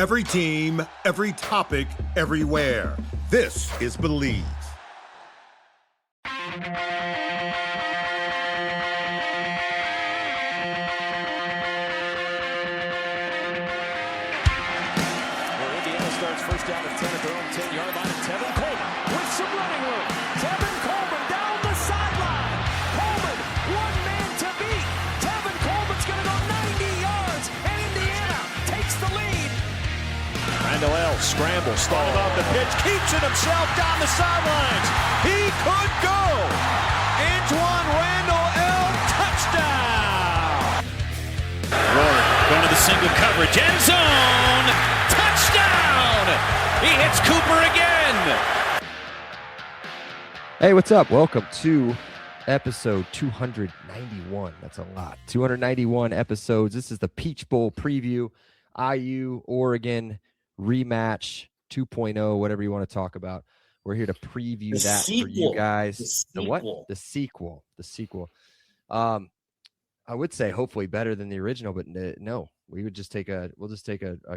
Every team, every topic, everywhere. This is Believe. First down at 10 at their own 10-yard line. Tevin Coleman with some running room. Tevin Coleman down the sideline. Coleman, one man to beat. Tevin Coleman's going to go 90 yards, and Indiana takes the lead. Randall L. scrambles, started off the pitch, keeps it himself down the sidelines. He could go. Antoine Randall L. touchdown. Rory going to the single coverage, end zone. He hits Cooper again. Hey, what's up? Welcome to episode 291. That's a lot. 291 episodes. This is the Peach Bowl preview. IU, Oregon rematch 2.0, whatever you want to talk about. We're here to preview that for you guys. The what? The sequel. The sequel. I would say hopefully better than the original, but no. We'll just take a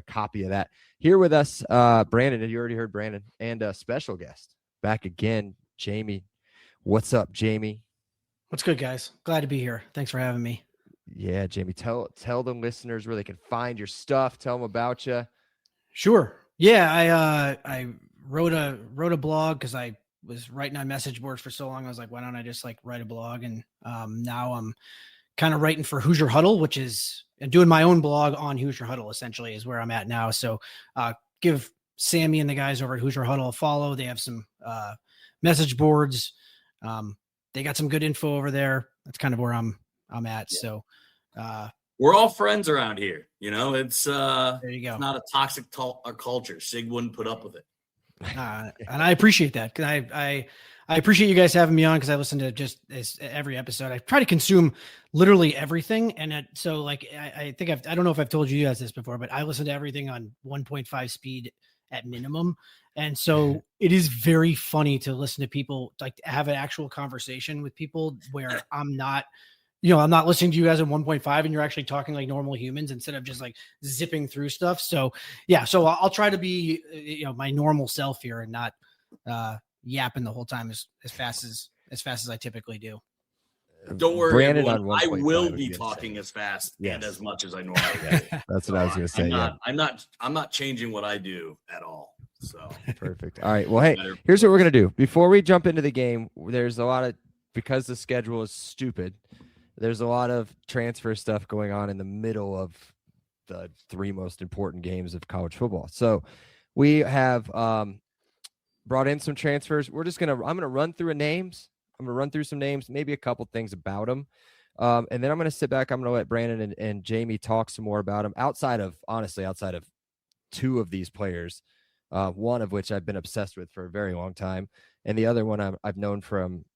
copy of that. Here with us, Brandon. You already heard Brandon, and a special guest back again, Jamie. What's up, Jamie? What's good, guys? Glad to be here. Thanks for having me. Yeah, Jamie. Tell the listeners where they can find your stuff. Tell them about you. Sure. Yeah, I wrote a blog because I was writing on message boards for so long. I was like, why don't I just write a blog? And now I'm kind of writing for Hoosier Huddle, which is and doing my own blog on Hoosier Huddle, essentially, is where I'm at now. So give Sammy and the guys over at Hoosier Huddle a follow. They have some message boards. They got some good info over there. That's kind of where I'm at. Yeah. So we're all friends around here. You know, it's there you go. It's not a toxic culture. Sig wouldn't put up with it. And I appreciate that, because I appreciate you guys having me on, because I listen to just every episode. I try to consume literally everything. And I don't know if I've told you guys this before, but I listen to everything on 1.5 speed at minimum. And so it is very funny to listen to people, have an actual conversation with people where I'm not listening to you guys at 1.5 and you're actually talking like normal humans instead of just zipping through stuff. So yeah, so I'll try to be, my normal self here and not, yapping the whole time as fast as I typically do. Don't worry, Brandon, everyone, I will be talking as fast and as much as I normally do. That's what I was going to say. I'm not changing what I do at all. So perfect. All right. Well, hey, here's what we're going to do. Before we jump into the game, there's a lot of, because the schedule is stupid, there's a lot of transfer stuff going on in the middle of the three most important games of college football. So we have, brought in some transfers. I'm going to run through names. I'm going to run through some names, maybe a couple things about them. And then I'm going to sit back. I'm going to let Brandon and Jamie talk some more about them outside of two of these players, one of which I've been obsessed with for a very long time. And the other one I've known from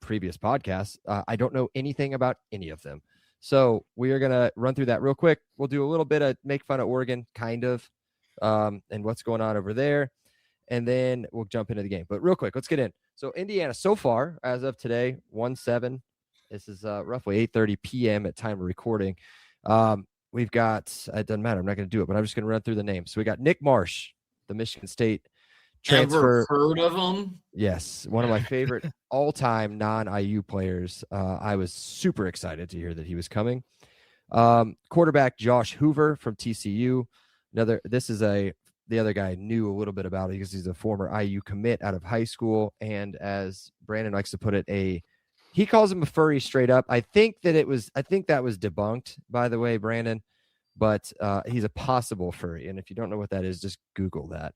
previous podcasts. I don't know anything about any of them. So we are going to run through that real quick. We'll do a little bit of make fun of Oregon, kind of, and what's going on over there. And then we'll jump into the game. But real quick, let's get in. So Indiana, so far, as of today, 1-7. This is roughly 8:30 p.m. at time of recording. We've got, it doesn't matter, I'm not going to do it, but I'm just going to run through the names. So we got Nick Marsh, the Michigan State transfer. Ever heard of him? Yes, one of my favorite all-time non-IU players. I was super excited to hear that he was coming. Quarterback Josh Hoover from TCU. The other guy I knew a little bit about it because he's a former IU commit out of high school. And as Brandon likes to put it, he calls him a furry straight up. I think that was debunked, by the way, Brandon, but he's a possible furry. And if you don't know what that is, just Google that.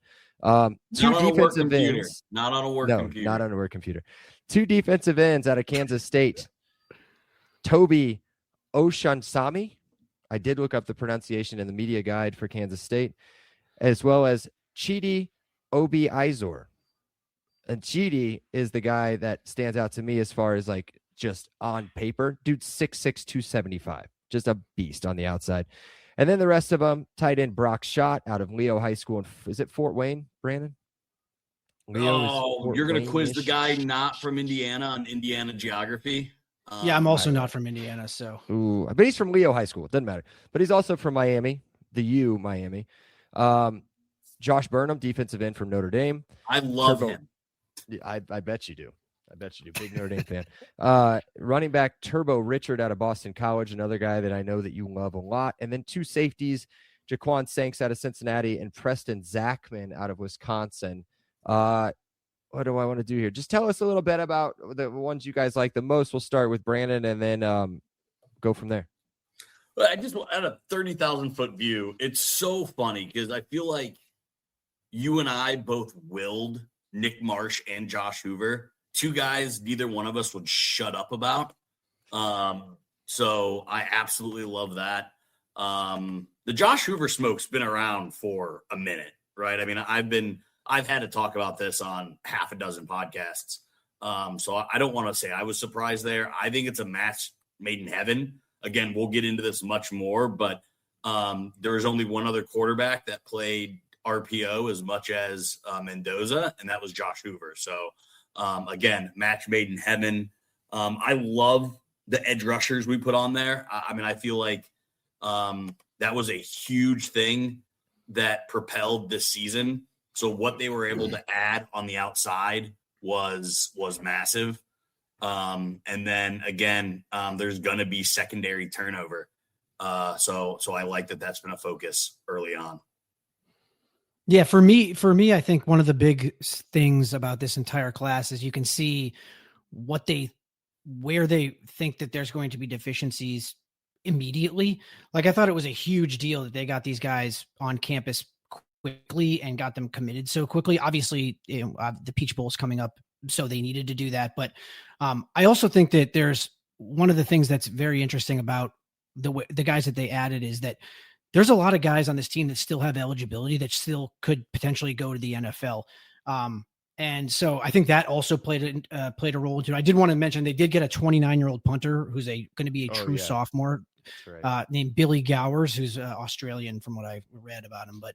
Two defensive ends. Not on a work computer. Not on a work computer. Two defensive ends out of Kansas State. Toby Oshansami. I did look up the pronunciation in the media guide for Kansas State, as well as Chidi Obi Izor. And Chidi is the guy that stands out to me as far as just on paper. Dude, 6'6", 275. Just a beast on the outside. And then the rest of them, tight end Brock Schott out of Leo High School. Is it Fort Wayne, Brandon? You're going to quiz the guy not from Indiana on Indiana geography? Yeah, I'm also not from Indiana, so. Ooh, but he's from Leo High School. It doesn't matter. But he's also from Miami, the U, Miami. Josh Burnham, defensive end from Notre Dame. I love Turbo- him. I bet you do. I bet you do. Big Notre Dame fan. Running back Turbo Richard out of Boston College, another guy that I know that you love a lot. And then 2 safeties, Jaquan Sanks out of Cincinnati and Preston Zachman out of Wisconsin. What do I want to do here? Just tell us a little bit about the ones you guys like the most. We'll start with Brandon and then go from there. But I just at a 30,000-foot view, it's so funny because I feel like you and I both willed Nick Marsh and Josh Hoover, 2 guys neither one of us would shut up about. So I absolutely love that. The Josh Hoover smoke's been around for a minute, right? I mean, I've had to talk about this on half a dozen podcasts. So I don't want to say I was surprised there. I think it's a match made in heaven. Again, we'll get into this much more, but there was only one other quarterback that played RPO as much as Mendoza, and that was Josh Hoover. So, again, match made in heaven. I love the edge rushers we put on there. I mean, I feel like that was a huge thing that propelled this season. So what they were able to add on the outside was massive. And then again, there's going to be secondary turnover. So I like that that's been a focus early on. Yeah, for me, I think one of the big things about this entire class is you can see where they think that there's going to be deficiencies immediately. Like I thought it was a huge deal that they got these guys on campus quickly and got them committed so quickly. Obviously, the Peach Bowl is coming up, so they needed to do that. But I also think that there's one of the things that's very interesting about the guys that they added is that there's a lot of guys on this team that still have eligibility that still could potentially go to the NFL. And so I think that also played a role too. I did want to mention they did get a 29-year-old punter who's going to be a true sophomore, right. Named Billy Gowers, who's Australian from what I read about him, but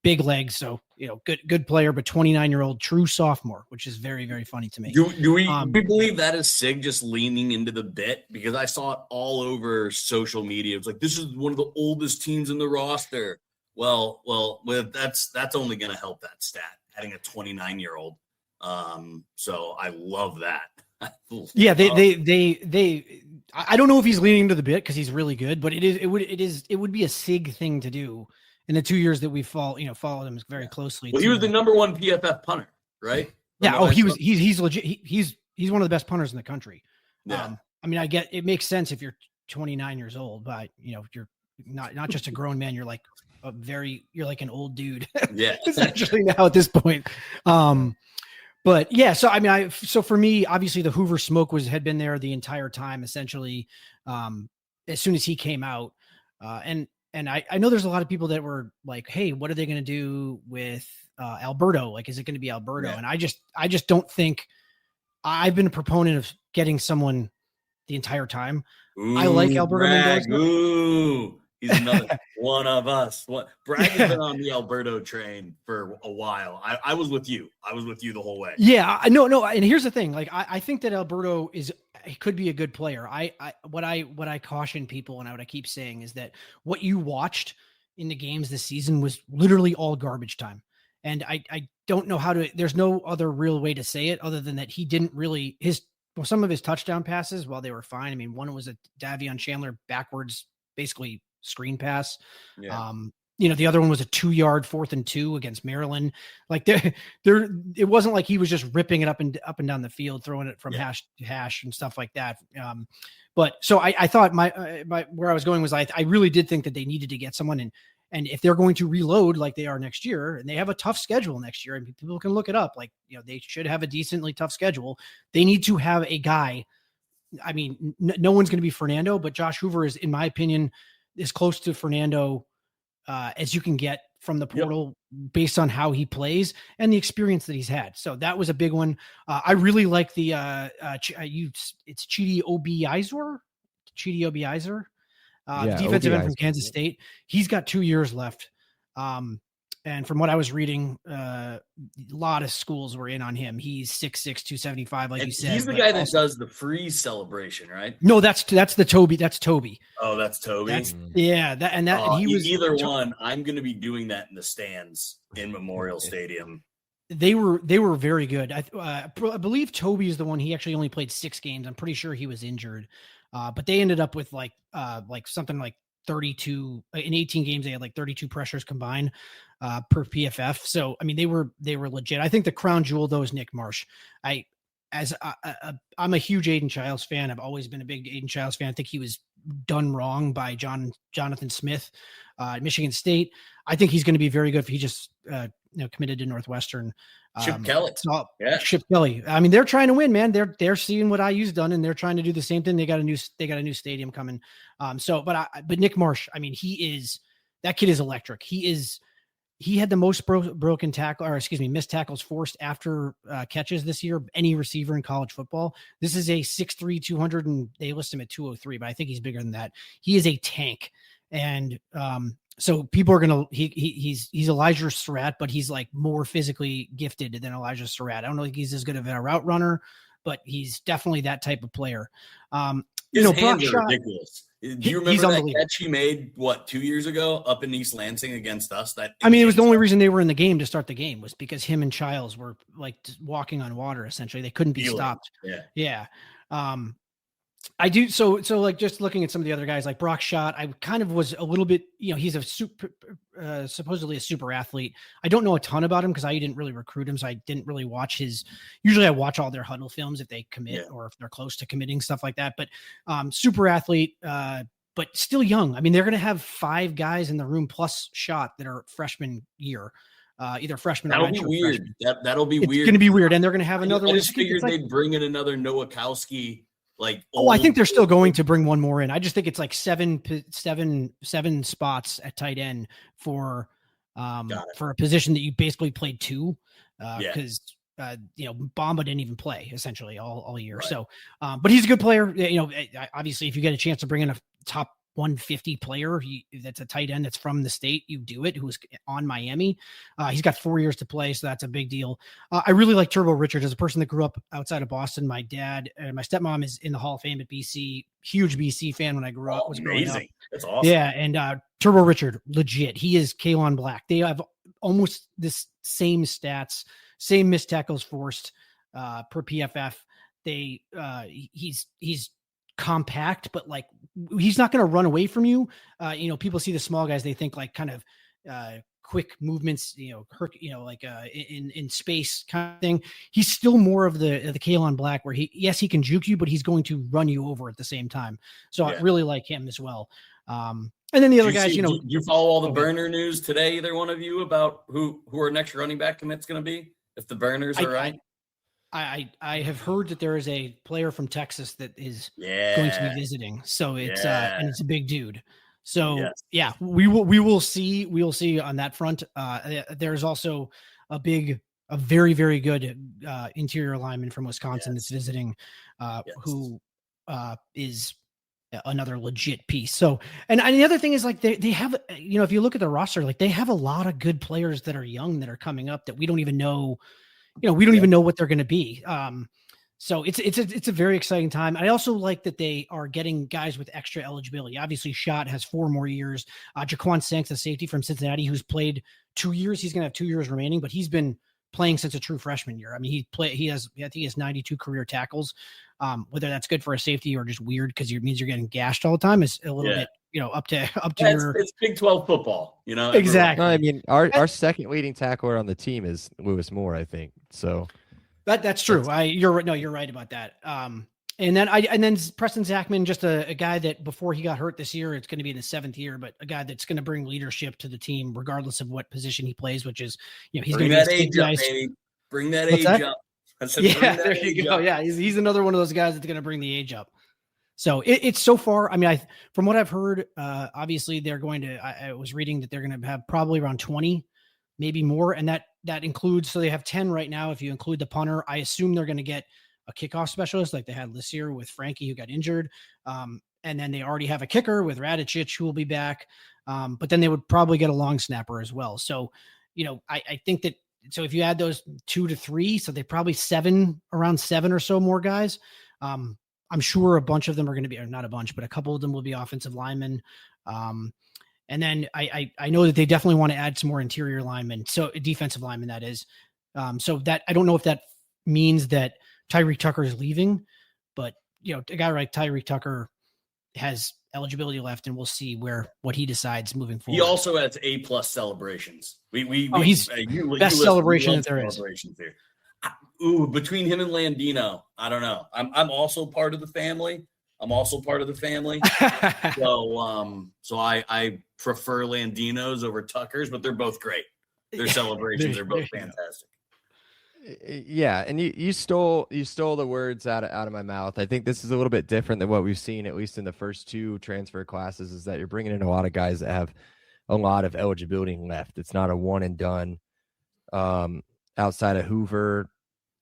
big legs. So, good player, but 29-year-old true sophomore, which is very, very funny to me. Do we believe that is Sig just leaning into the bit? Because I saw it all over social media. It's like, this is one of the oldest teams in the roster. Well, that's only going to help that stat, having a 29-year-old. So I love that. Yeah, I don't know if he's leaning to the bit because he's really good, but it would be a Sig thing to do. In the 2 years that we followed him very closely. Well, he was the number 1 PFF punter, right? Yeah. Oh, he's legit. He's one of the best punters in the country. Yeah. I mean, I get it makes sense if you're 29 years old, but you're not just a grown man. You're like you're like an old dude. Yeah. Essentially now at this point. But yeah, so I mean, so for me, obviously the Hoover smoke had been there the entire time, essentially, as soon as he came out, and I know there's a lot of people that were like, hey, what are they going to do with Alberto? Like, is it going to be Alberto? Yeah. And I just don't think I've been a proponent of getting someone the entire time. Ooh, I like Alberto Mendoza. Ooh, he's another one of us. Bragg has been on the Alberto train for a while. I was with you. I was with you the whole way. Yeah, no. And here's the thing. Like, I think that Alberto could be a good player. What I caution people and what I keep saying is that what you watched in the games this season was literally all garbage time. And I don't know there's no other real way to say it other than that he didn't really, some of his touchdown passes, while they were fine. I mean, one was a Davion Chandler backwards, basically screen pass. Yeah. The other one was a 2-yard 4th and 2 against Maryland. Like it wasn't like he was just ripping it up and down the field, throwing it from hash to hash and stuff like that. But so I thought my where I was going was I really did think that they needed to get someone and if they're going to reload like they are next year, and they have a tough schedule next year, and people can look it up, like, they should have a decently tough schedule. They need to have a guy. I mean, no one's going to be Fernando, but Josh Hoover is, in my opinion, as close to Fernando as you can get from the portal based on how he plays and the experience that he's had. So that was a big one. I really like the it's Chidi Obiizer, defensive end from Kansas State. He's got 2 years left. And from what I was reading, a lot of schools were in on him. He's 6'6", 275, like And you said. he's the guy that does the freeze celebration, right? No, that's the Toby. That's Toby. Oh, that's Toby. He was either one. I'm going to be doing that in the stands in Memorial Stadium. They were very good. I believe Toby is the one. He actually only played 6 games. I'm pretty sure he was injured, but they ended up with like something like 32 in 18 games. They had like 32 pressures combined per PFF. So I mean, they were legit. I think the crown jewel though is Nick Marsh. I'm a huge Aiden Childs fan. I've always been a big Aiden Childs fan. I think he was done wrong by Jonathan Smith at Michigan State. I think he's going to be very good if he just committed to Northwestern. Chip Kelly. Chip Kelly. I mean, they're trying to win, man. They're seeing what IU's done, and they're trying to do the same thing. They got a new stadium coming. But Nick Marsh, I mean, that kid is electric. He had the most missed tackles forced after catches this year, any receiver in college football. This is a 6'3", 200, and they list him at 203, but I think he's bigger than that. He is a tank. And so people are going to, he's Elijah Surratt, but he's like more physically gifted than Elijah Surratt. I don't know if he's as good of a route runner, but he's definitely that type of player. His hands are ridiculous. Do you remember that catch he made, 2 years ago up in East Lansing against us? It was the only reason they were in the game to start the game was because him and Childs were like walking on water. Essentially, they couldn't be stopped. Yeah. I do. So like just looking at some of the other guys like Brock Schott, I kind of was a little bit, he's a supposedly a super athlete. I don't know a ton about him because I didn't really recruit him. So I didn't really watch usually I watch all their huddle films if they commit or if they're close to committing, stuff like that. But super athlete, but still young. I mean, they're going to have 5 guys in the room plus Schott that are freshman year. Either freshman. That'll be weird. That'll be weird. It's going to be weird. And they're going to have another one. I just figured they'd bring in another Nowakowski. I think they're still going to bring one more in. I just think it's like seven spots at tight end for a position that you basically played 2 because Bamba didn't even play essentially all year. Right. So, but he's a good player. Obviously, if you get a chance to bring in a top 150 player that's a tight end that's from the state, you do it, who's on Miami. He's got 4 years to play, so that's a big deal. I really like Turbo Richard as a person that grew up outside of Boston. My dad and my stepmom is in the Hall of Fame at BC. Huge BC fan when I grew up. Was amazing. That's awesome. Yeah, and Turbo Richard, legit. He is Kalon Black. They have almost this same stats, same missed tackles forced per PFF. He's compact, but like he's not going to run away from you. People see the small guys, they think like kind of quick movements, in space kind of thing. He's still more of the Kalon Black where he can juke you, but he's going to run you over at the same time. So I really like him as well. And then the other guys, do you follow all the burner news today, either one of you, about who our next running back commit's going to be, if the burners are right? I have heard that there is a player from Texas that is going to be visiting. So it's and it's a big dude. So we will see. We will see on that front. There's also a very, very good interior lineman from Wisconsin that's visiting, who is another legit piece. So, and the other thing is like they have, if you look at the roster, like they have a lot of good players that are young that are coming up that we don't even know. We don't even know what they're going to be. So it's a very exciting time. I also like that they are getting guys with extra eligibility. Obviously, Schott has 4 more years. Jaquan Sanks, the safety from Cincinnati, who's played 2 years. He's going to have 2 years remaining, but he's been playing since a true freshman year. I mean, I think he has 92 career tackles. Whether that's good for a safety or just weird because it means you're getting gashed all the time is a little bit, up to it's Big 12 football, Exactly. No, I mean, our second leading tackler on the team is Lewis Moore, I think. So that's true. You're right about that. And then Preston Zachman, just a guy that before he got hurt this year, it's going to be in his 7th year, but a guy that's going to bring leadership to the team regardless of what position he plays, which is, he's going to be that age up, baby. Bring that age up. There you go. Yeah, he's another one of those guys that's going to bring the age up. So it's so far. I mean, from what I've heard, obviously they're going to. I was reading that they're going to have probably around 20, maybe more, and that includes. So they have 10 right now. If you include the punter, I assume they're going to get a kickoff specialist like they had this year with Frankie, who got injured, and then they already have a kicker with Radicic, who will be back. But then they would probably get a long snapper as well. So I think that, so if you add those 2 to 3, so they probably around 7 or so more guys. I'm sure a bunch of them are going to be, or not a bunch, but a couple of them will be offensive linemen. And then I know that they definitely want to add some more interior linemen. So defensive linemen, that is. So that, I don't know if that means that Tyreek Tucker is leaving, but a guy like Tyreek Tucker has eligibility left, and we'll see what he decides moving forward. He also has A+ celebrations. He's best celebration that there is. Here. Ooh, between him and Landino, I don't know. I'm also part of the family. So I prefer Landino's over Tucker's, but they're both great. Their celebrations are both fantastic. Yeah, and you stole the words out of my mouth. I think this is a little bit different than what we've seen, at least in the first 2 transfer classes, is that you're bringing in a lot of guys that have a lot of eligibility left. It's not a one and done. Outside of Hoover,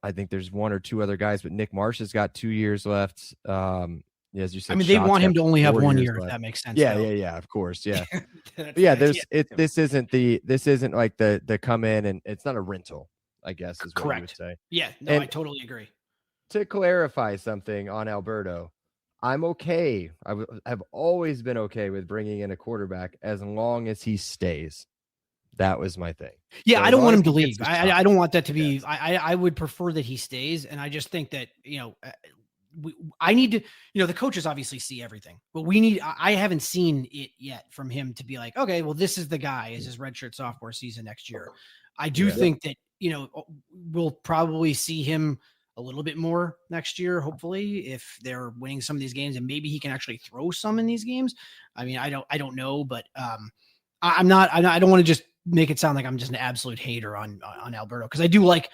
I think there's 1 or 2 other guys, but Nick Marsh has got 2 years left. As you said, I mean, they want him to only have 1 year, left. If that makes sense. Yeah, of course, yeah. This isn't like the come in, and it's not a rental, I guess is what correct. You would say. Yeah, no, I totally agree. To clarify something on Alberto, I'm okay. I've always been okay with bringing in a quarterback as long as he stays. That was my thing. Yeah, so I don't want him to leave. I don't want that to be. Yes. I would prefer that he stays, and I just think that I need to. The coaches obviously see everything, but I haven't seen it yet from him to be like, okay, well, this is the guy as his redshirt sophomore season next year. I do think that we'll probably see him a little bit more next year, hopefully, if they're winning some of these games, and maybe he can actually throw some in these games. I mean, I don't know, but I don't want to just make it sound like I'm just an absolute hater on Alberto, because I do like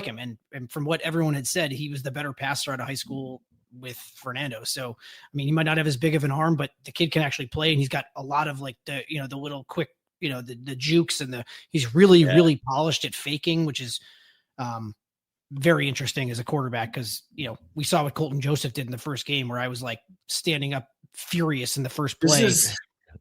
him, and from what everyone had said, he was the better passer out of high school with Fernando. So I mean, he might not have as big of an arm, but the kid can actually play, and he's got a lot of like the little quick the jukes, and he's really polished at faking, which is very interesting as a quarterback, because we saw what Colton Joseph did in the first game, where I was like standing up furious in the first play.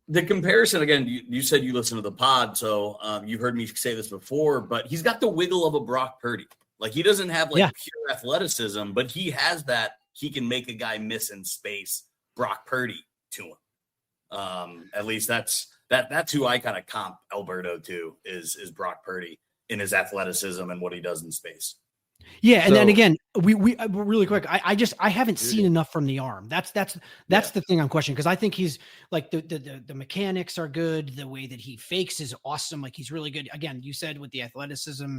The comparison, again, you said you listen to the pod, so you've heard me say this before, but he's got the wiggle of a Brock Purdy. Like, he doesn't have pure athleticism, but he has that. He can make a guy miss in space, Brock Purdy, to him. At least that's who I kind of comp Alberto to is Brock Purdy in his athleticism and what he does in space. Yeah, and then again, we really quick. I haven't seen enough from the arm. That's the thing I'm questioning, because I think he's like the mechanics are good. The way that he fakes is awesome. Like, he's really good. Again, you said with the athleticism,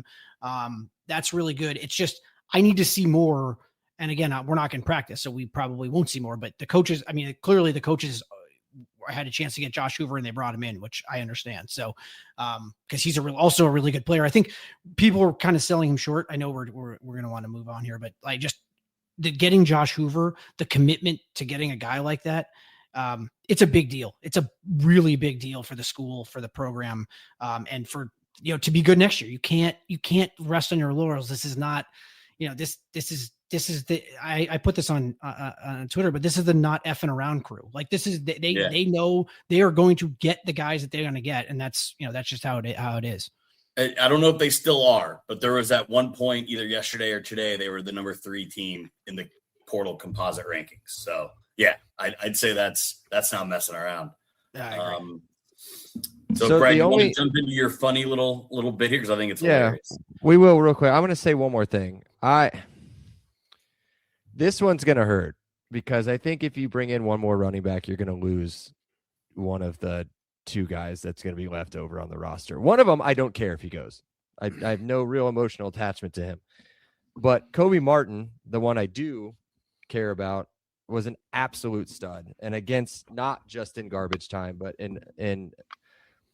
that's really good. It's just I need to see more. And again, we're not going to practice, so we probably won't see more. But the coaches, I mean, clearly the coaches had a chance to get Josh Hoover, and they brought him in, which I understand. So, because he's also a really good player. I think people are kind of selling him short. I know we're going to want to move on here, but like, just getting Josh Hoover, the commitment to getting a guy like that, it's a big deal. It's a really big deal for the school, for the program, and for to be good next year. You can't rest on your laurels. This is not, this is the I put this on Twitter, but this is the not effing around crew. Like, this is they know they are going to get the guys that they're going to get, and that's just how it is. I don't know if they still are, but there was at one point, either yesterday or today, they were the number 3 team in the portal composite rankings. So yeah, I'd say that's not messing around. So Greg, you want to jump into your funny little bit here, because I think it's hilarious. We will real quick. I'm going to say one more thing. This one's going to hurt, because I think if you bring in one more running back, you're going to lose one of the 2 guys that's going to be left over on the roster. One of them, I don't care if he goes. I have no real emotional attachment to him. But Kobe Martin, the one I do care about, was an absolute stud. And against, not just in garbage time, but in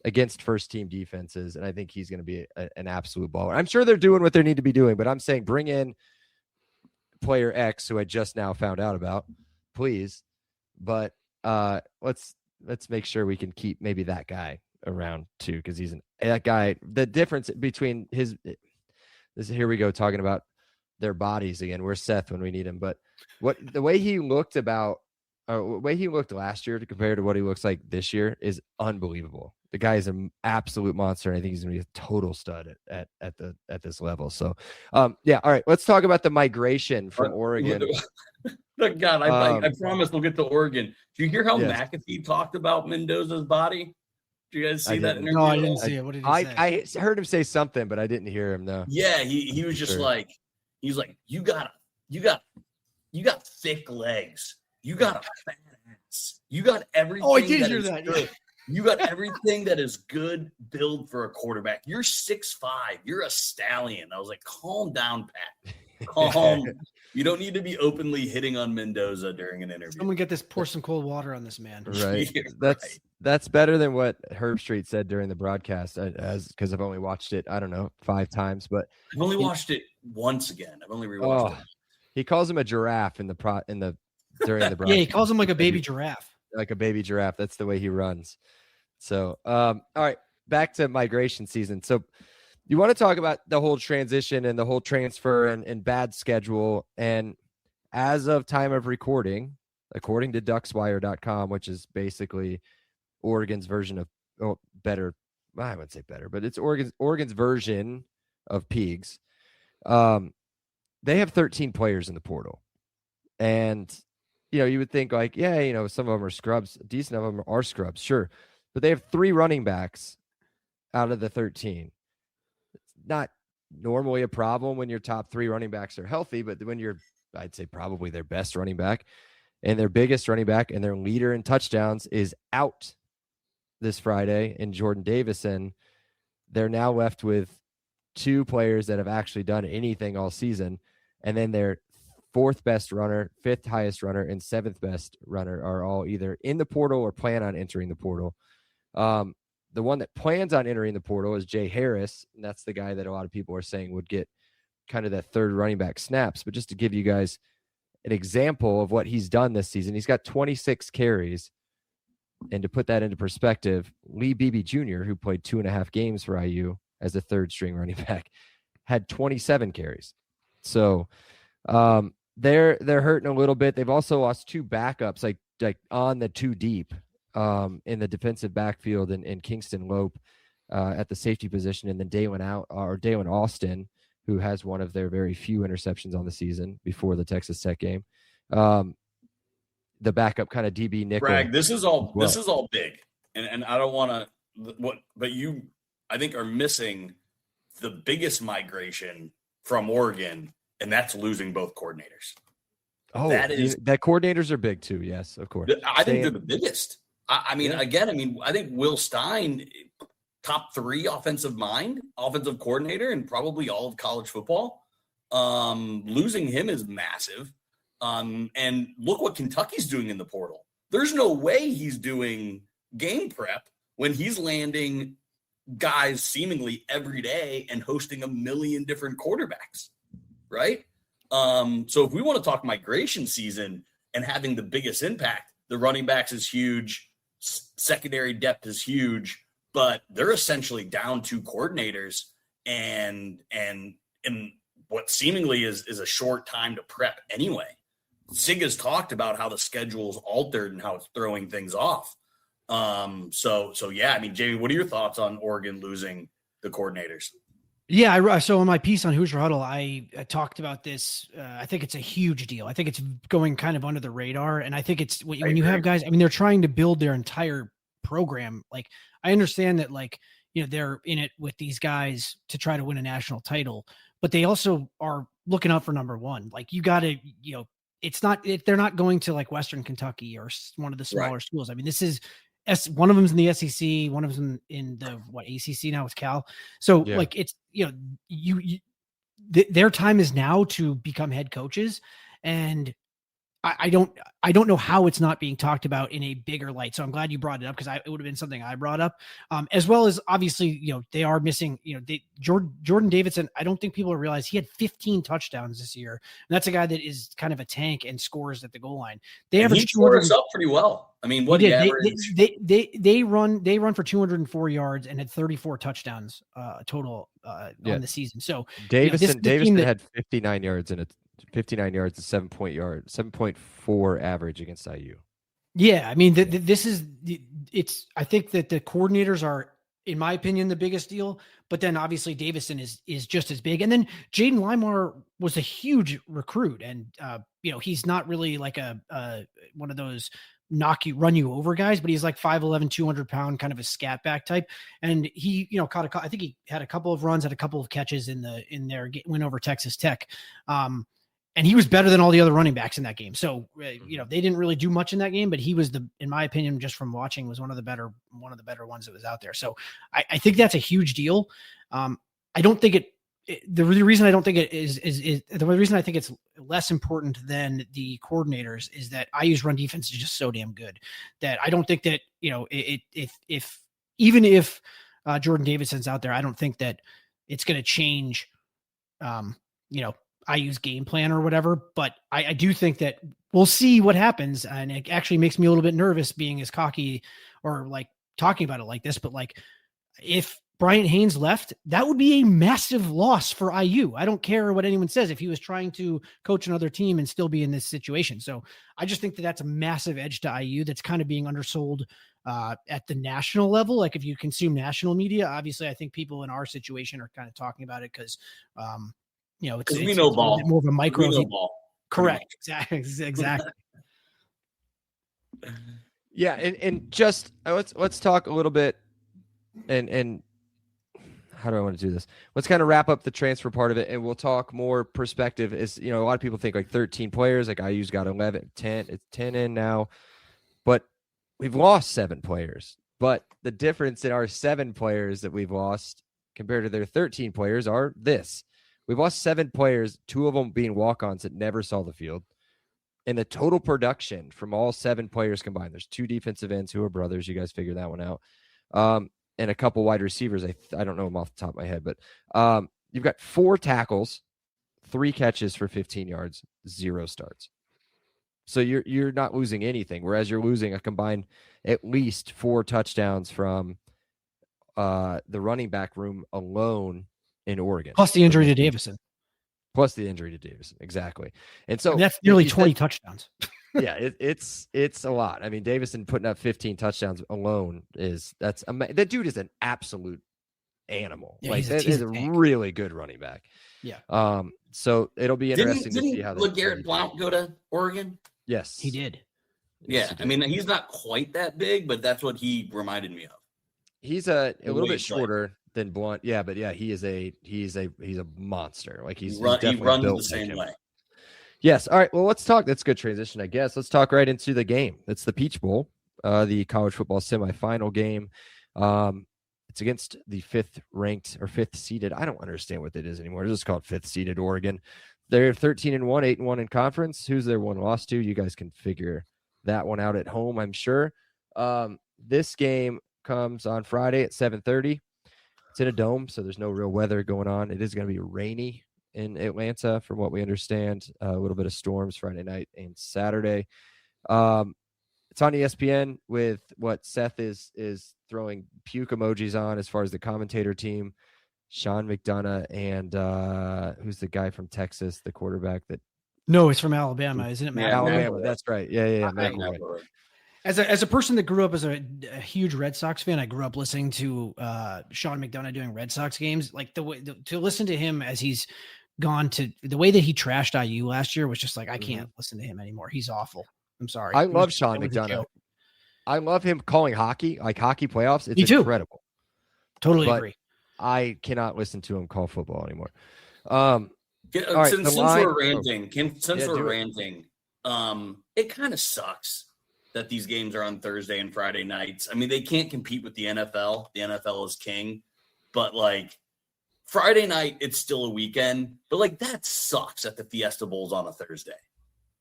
against first team defenses. And I think he's going to be an absolute baller. I'm sure they're doing what they need to be doing, but I'm saying bring in player X, who I just now found out about, please. But let's make sure we can keep maybe that guy around too, because he's that guy. The difference between here we go talking about their bodies again. Where's Seth when we need him? But the way he looked last year compared to what he looks like this year is unbelievable. The guy is an absolute monster, and I think he's going to be a total stud at this level. So, yeah. All right, let's talk about the migration from Oregon. God, I promise we'll get to Oregon. Do you hear how Yes. McAfee talked about Mendoza's body? Did you guys see that interview? No, I didn't see it. What did he say? I heard him say something, but I didn't hear him. No. Yeah, he was just like, he's like, you got thick legs. You got a fat ass. You got everything. Oh, I did hear that. Good. You got everything that is good build for a quarterback. You're 6'5". You're a stallion. I was like, calm down, Pat. Calm. You don't need to be openly hitting on Mendoza during an interview. Someone pour some cold water on this man. Right. Yeah, That's better than what Herb Street said during the broadcast, because I've only watched it, I don't know, 5 times, but I've only watched it once again. I've only rewatched it. He calls him a giraffe during the broadcast. Yeah, he calls him like a baby giraffe. Like a baby giraffe. That's the way he runs. So, all right, back to migration season. So you want to talk about the whole transition and the whole transfer and bad schedule. And as of time of recording, according to duckswire.com, which is basically Oregon's version of better. I wouldn't say better, but it's Oregon's version of Pigs. They have 13 players in the portal. And, you would think like, yeah, some of them are scrubs. Decent of them are scrubs. Sure. But they have 3 running backs out of the 13. It's not normally a problem when your top 3 running backs are healthy, but when I'd say probably their best running back and their biggest running back and their leader in touchdowns is out this Friday in Jordan Davison, they're now left with 2 players that have actually done anything all season. And then their 4th best runner, 5th highest runner, and 7th best runner are all either in the portal or plan on entering the portal. The one that plans on entering the portal is Jay Harris, and that's the guy that a lot of people are saying would get kind of that 3rd running back snaps. But just to give you guys an example of what he's done this season, he's got 26 carries. And to put that into perspective, Lee Beebe Jr., who played 2.5 games for IU as a 3rd string running back, had 27 carries. So they're hurting a little bit. They've also lost 2 backups, like on the 2 deep. In the defensive backfield and Kingston Lope at the safety position, and then Dalen Austin, who has one of their very few interceptions on the season before the Texas Tech game. The backup kind of DB nickel. Bragg, this is all big, and I don't want to. But you, I think, are missing the biggest migration from Oregon, and that's losing both coordinators. Oh, that coordinators are big too. Yes, of course. I think they're the biggest. I mean, I think Will Stein, top 3 offensive coordinator, and probably all of college football. Losing him is massive. And look what Kentucky's doing in the portal. There's no way he's doing game prep when he's landing guys seemingly every day and hosting 1 million different quarterbacks, right? So if we want to talk migration season and having the biggest impact, the running backs is huge. Secondary depth is huge, but they're essentially down 2 coordinators and what seemingly is a short time to prep anyway. Sig has talked about how the schedule's altered and how it's throwing things off. So yeah, I mean, Jamie, what are your thoughts on Oregon losing the coordinators? Yeah, so in my piece on Hoosier Huddle, I talked about this. I think it's a huge deal. I think it's going kind of under the radar, and I think it's when you have guys. I mean, they're trying to build their entire program. Like, I understand that, they're in it with these guys to try to win a national title, but they also are looking out for number 1. Like, you got to, they're not going to like Western Kentucky or one of the smaller schools. I mean, this is. One of them's in the SEC, one of them's in the ACC now with Cal. So it's, their time is now to become head coaches. And I don't know how it's not being talked about in a bigger light. So I'm glad you brought it up, because it would have been something I brought up, as well as obviously, they are missing, Jordan Davidson. I don't think people realize he had 15 touchdowns this year. And that's a guy that is kind of a tank and scores at the goal line. They average 200 us up pretty well. I mean, what they run for 204 yards and had 34 touchdowns total on the season. So Davison had 59 yards and 7.4 average against IU. Yeah, I mean, this is it's. I think that the coordinators are, in my opinion, the biggest deal. But then obviously Davison is just as big. And then Jaden Limar was a huge recruit, and he's not really like a one of those run you over guys, but he's like 5'11", 200-pound kind of a scat back type. And he, I think he had a couple of runs, had a couple of catches in their win over Texas Tech. And he was better than all the other running backs in that game. So, they didn't really do much in that game, but he was in my opinion, just from watching, was one of the better ones that was out there. So I think that's a huge deal. I don't think the reason I don't think it is the reason I think it's less important than the coordinators is that IU's run defense is just so damn good that I don't think that, if Jordan Davidson's out there, I don't think that it's going to change, IU's game plan or whatever, but I do think that we'll see what happens. And it actually makes me a little bit nervous being as cocky or like talking about it like this, but like if Bryant Haynes left, that would be a massive loss for IU. I don't care what anyone says if he was trying to coach another team and still be in this situation. So I just think that that's a massive edge to IU that's kind of being undersold at the national level. Like if you consume national media, obviously I think people in our situation are kind of talking about it because, it's we know ball. More of a micro. We know ball. Correct. Exactly. Yeah. And just let's talk a little bit and how do I want to do this? Let's kind of wrap up the transfer part of it, and we'll talk more perspective. Is a lot of people think like 13 players, like IU's got 11, 10, it's 10 in now, but we've lost 7 players. But the difference in our 7 players that we've lost compared to their 13 players are this. We've lost 7 players, 2 of them being walk-ons that never saw the field. And the total production from all 7 players combined, there's 2 defensive ends who are brothers. You guys figure that one out. And a couple wide receivers. I don't know them off the top of my head, but you've got 4 tackles, 3 catches for 15 yards, 0 starts. So you're not losing anything, whereas you're losing a combined at least 4 touchdowns from the running back room alone in Oregon. Plus the injury to Davison. Exactly. And so that's nearly 20 touchdowns. Yeah, it's a lot. I mean, Davison putting up 15 touchdowns alone that dude is an absolute animal. Yeah, like that is a really good running back. Yeah. So it'll be interesting to see how that. Garrett Blount go to Oregon? Yes, he did. Yeah, I mean, he's not quite that big, but that's what he reminded me of. He's a little bit shorter than Blount. Yeah, but yeah, he's a monster. Like he runs the same way. Yes. All right. Well, let's talk. That's a good transition, I guess. Let's talk right into the game. It's the Peach Bowl, the college football semifinal game. It's against the 5th ranked or 5th seeded. I don't understand what that is anymore. It's just called 5th seeded Oregon. They're 13-1, 8-1 in conference. Who's their one loss to? You guys can figure that one out at home, I'm sure. This game comes on Friday at 7:30. It's in a dome, so there's no real weather going on. It is going to be rainy in Atlanta, from what we understand. A little bit of storms Friday night and Saturday. It's on ESPN with what Seth is throwing puke emojis on as far as the commentator team. Sean McDonough and who's the guy from Texas, the quarterback that? No, it's from Alabama, isn't it? Alabama. That's right. Yeah. As a person that grew up as a huge Red Sox fan, I grew up listening to Sean McDonough doing Red Sox games. Like to listen to him as he's gone to the way that he trashed IU last year was just like, I can't listen to him anymore. He's awful. I'm sorry. I love Sean McDonough. I love him calling hockey, like hockey playoffs. It's incredible. Totally agree. I cannot listen to him call football anymore. Since we're ranting, it kind of sucks that these games are on Thursday and Friday nights. I mean, they can't compete with the NFL. The NFL is king, but like Friday night, it's still a weekend. But like that sucks that the Fiesta Bowl's on a Thursday.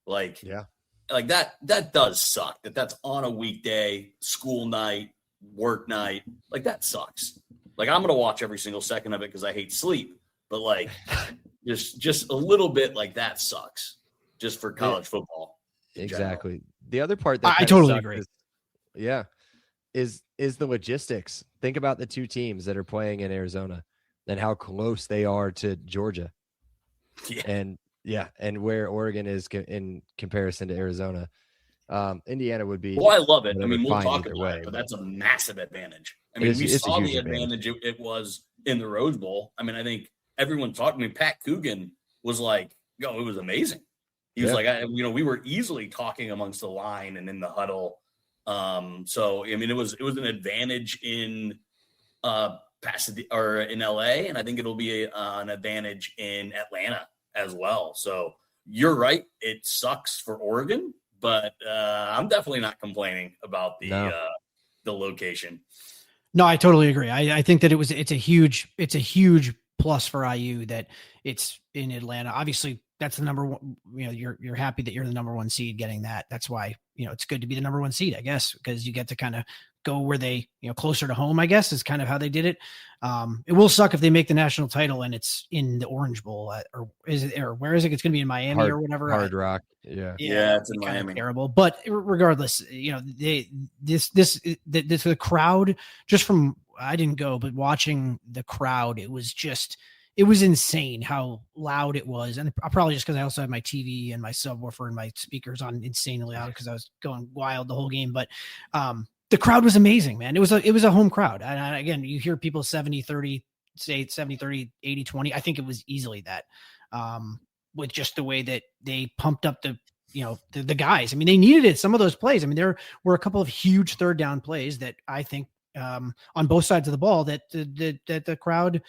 Like, yeah, like that does suck. That's on a weekday, school night, work night. Like that sucks. Like I'm gonna watch every single second of it because I hate sleep. But like, just a little bit like that sucks. Just for college football. Exactly. General. The other part that I totally agree. Is the logistics. Think about the 2 teams that are playing in Arizona and how close they are to Georgia. Yeah. And where Oregon is in comparison to Arizona. Indiana would be. Well, I love it. I whatever, mean, we'll fine talk either about way, it, but that's a massive advantage. I It mean, is- we it's a saw huge the advantage. advantage it was in the Rose Bowl. I mean, I think everyone talked. I mean, Pat Coogan was like, "Yo, it was amazing." He was Yeah. like, we were easily talking amongst the line and in the huddle. So I mean, it was an advantage in Pasadena or in LA, and I think it'll be an advantage in Atlanta as well. So you're right; it sucks for Oregon, but I'm definitely not complaining about the location. No, I totally agree. I think that it's a huge plus for IU that it's in Atlanta. Obviously, that's the number one. You're happy that you're the number one seed getting that. That's why it's good to be the number one seed, I guess, because you get to kind of go where they closer to home, I guess, is kind of how they did it. It will suck if they make the national title and it's in the Orange Bowl, or is it, or where is it? It's going to be in Miami or whatever. Hard Rock. Yeah, it's in Miami. Terrible, but regardless, the crowd, just from, I didn't go, but watching the crowd, it was insane how loud it was. And probably just because I also had my TV and my subwoofer and my speakers on insanely loud because I was going wild the whole game. But the crowd was amazing, man. It was a home crowd. And again, you hear people 70-30, say 70-30, 80-20. I think it was easily that, with just the way that they pumped up the guys. I mean, they needed it. Some of those plays. I mean, there were a couple of huge third down plays that I think on both sides of the ball that the crowd,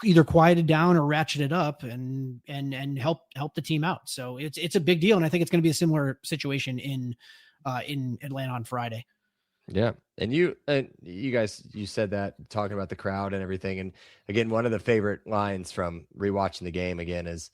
either quieted down or ratcheted up and help the team out. So it's a big deal. And I think it's going to be a similar situation in Atlanta on Friday. Yeah. And you guys, you said that talking about the crowd and everything. And again, one of the favorite lines from rewatching the game again is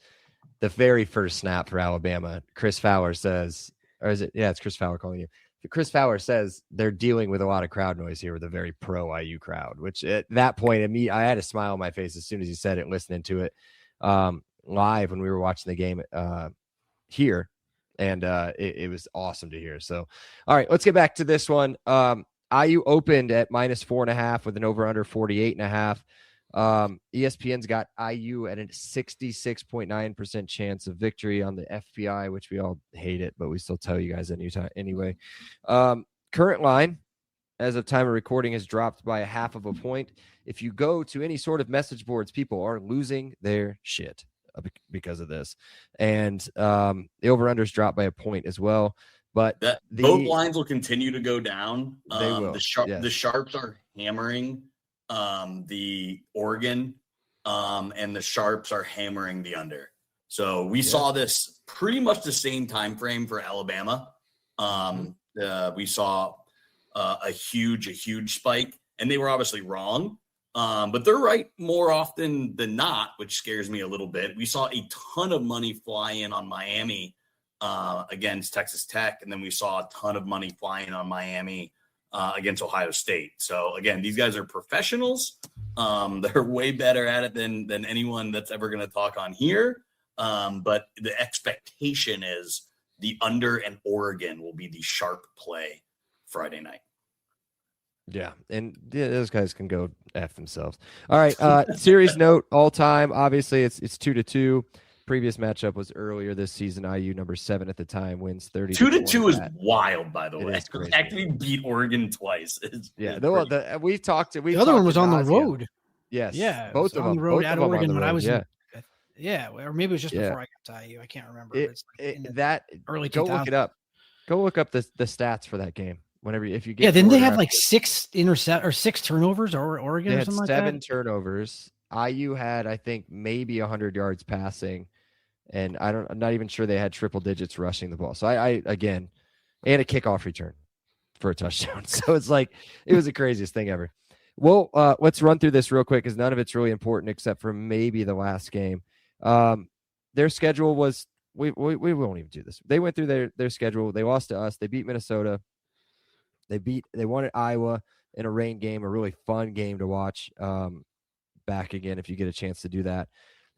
the very first snap for Alabama. Chris Fowler says, or is it? Yeah, it's Chris Fowler calling you. Chris Fowler says they're dealing with a lot of crowd noise here with a very pro IU crowd, which at that point, I had a smile on my face as soon as he said it, listening to it live when we were watching the game here. And it was awesome to hear. So, all right, let's get back to this one. IU opened at -4.5 with an over-under 48.5. ESPN's got IU at a 66.9% chance of victory on the FPI, which we all hate it, but we still tell you guys anyway. Current line, as of time of recording, has dropped by 0.5 point. If you go to any sort of message boards, people are losing their shit because of this. And the over-under's dropped by 1 point as well. But both lines will continue to go down. They will. The Sharps are hammering the Oregon, and the Sharps are hammering the under. So we saw this pretty much the same time frame for Alabama. We saw a huge spike, and they were obviously wrong. But they're right more often than not, which scares me a little bit. We saw a ton of money fly in on Miami against Texas Tech, and then we saw a ton of money flying on Miami against Ohio State. So again, these guys are professionals. They're way better at it than anyone that's ever going to talk on here. But the expectation is the under and Oregon will be the sharp play Friday night. Yeah, and those guys can go F themselves. All right, series note all time. Obviously, it's 2-2. Previous matchup was earlier this season. IU number 7 at the time wins 30. 2-2 is wild, by the way. Crazy. Actually beat Oregon twice. Yeah, we've talked. The other one was on the road. Yes, yeah, both of them. On the road both at of them Oregon on the when road. I was. Yeah, or maybe it was just before I got to IU. I can't remember. It's that early 2000s. Go look it up. Go look up the stats for that game. Whenever if you get. Yeah, didn't they have like 6 turnovers or Oregon or something like that? 7 turnovers. IU had, I think, maybe 100 yards passing, and I'm not even sure they had triple digits rushing the ball. So I again, and a kickoff return for a touchdown. So it's like it was the craziest thing ever. Well, let's run through this real quick because none of it's really important except for maybe the last game. Their schedule was we won't even do this. They went through their schedule. They lost to us. They beat Minnesota. They won at Iowa in a rain game, a really fun game to watch. Back again if you get a chance to do that.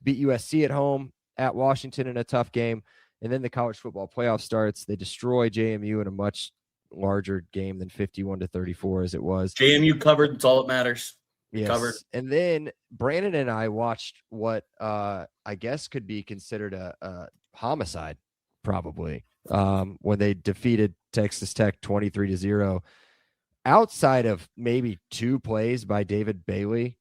Beat USC at home, at Washington in a tough game, and then the college football playoff starts. They destroy JMU in a much larger game than 51-34 as it was. JMU covered. That's all that matters. Yes. Covered. And then Brandon and I watched what I guess could be considered a homicide probably, when they defeated Texas Tech 23-0. Outside of maybe 2 plays by David Bailey,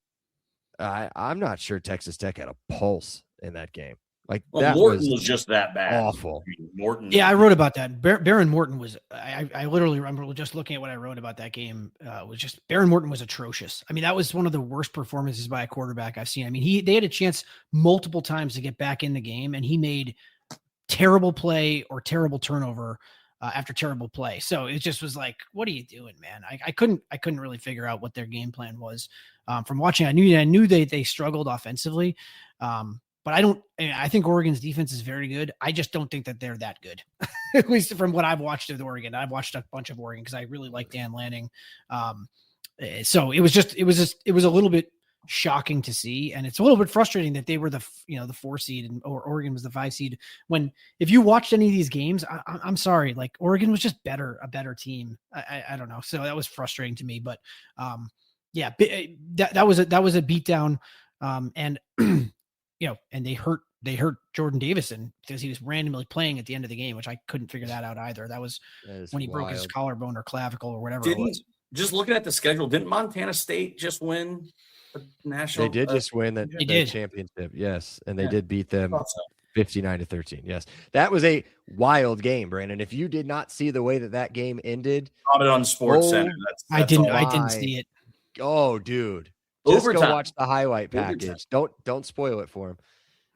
I'm not sure Texas Tech had a pulse in that game. Like, that Morton was just that bad. Awful. I mean, Morton. Yeah, I wrote about that. Baron Morton was. I literally remember just looking at what I wrote about that game. Was just Baron Morton was atrocious. I mean, that was one of the worst performances by a quarterback I've seen. I mean, they had a chance multiple times to get back in the game, and he made terrible play or terrible turnover after terrible play. So it just was like, what are you doing, man? I couldn't really figure out what their game plan was. From watching, I knew they struggled offensively. But I think Oregon's defense is very good. I just don't think that they're that good, at least from what I've watched of Oregon. I've watched a bunch of Oregon because I really like Dan Lanning. So it was a little bit shocking to see. And it's a little bit frustrating that they were the 4 seed or Oregon was the 5 seed. When, if you watched any of these games, I'm sorry, like Oregon was just a better team. I don't know. So that was frustrating to me, but yeah, that was a beatdown. And and they hurt Jordan Davison because he was randomly playing at the end of the game, which I couldn't figure that out either. That was when he broke his collarbone or clavicle or whatever it was. Just looking at the schedule, didn't Montana State just win the national? They did just win the championship, yes, and they did beat them 59-13. Yes, that was a wild game, Brandon. If you did not see the way that game ended, on Sports Center. I didn't see it. Oh, dude. Just Overtime. go watch the highlight package. Don't spoil it for him.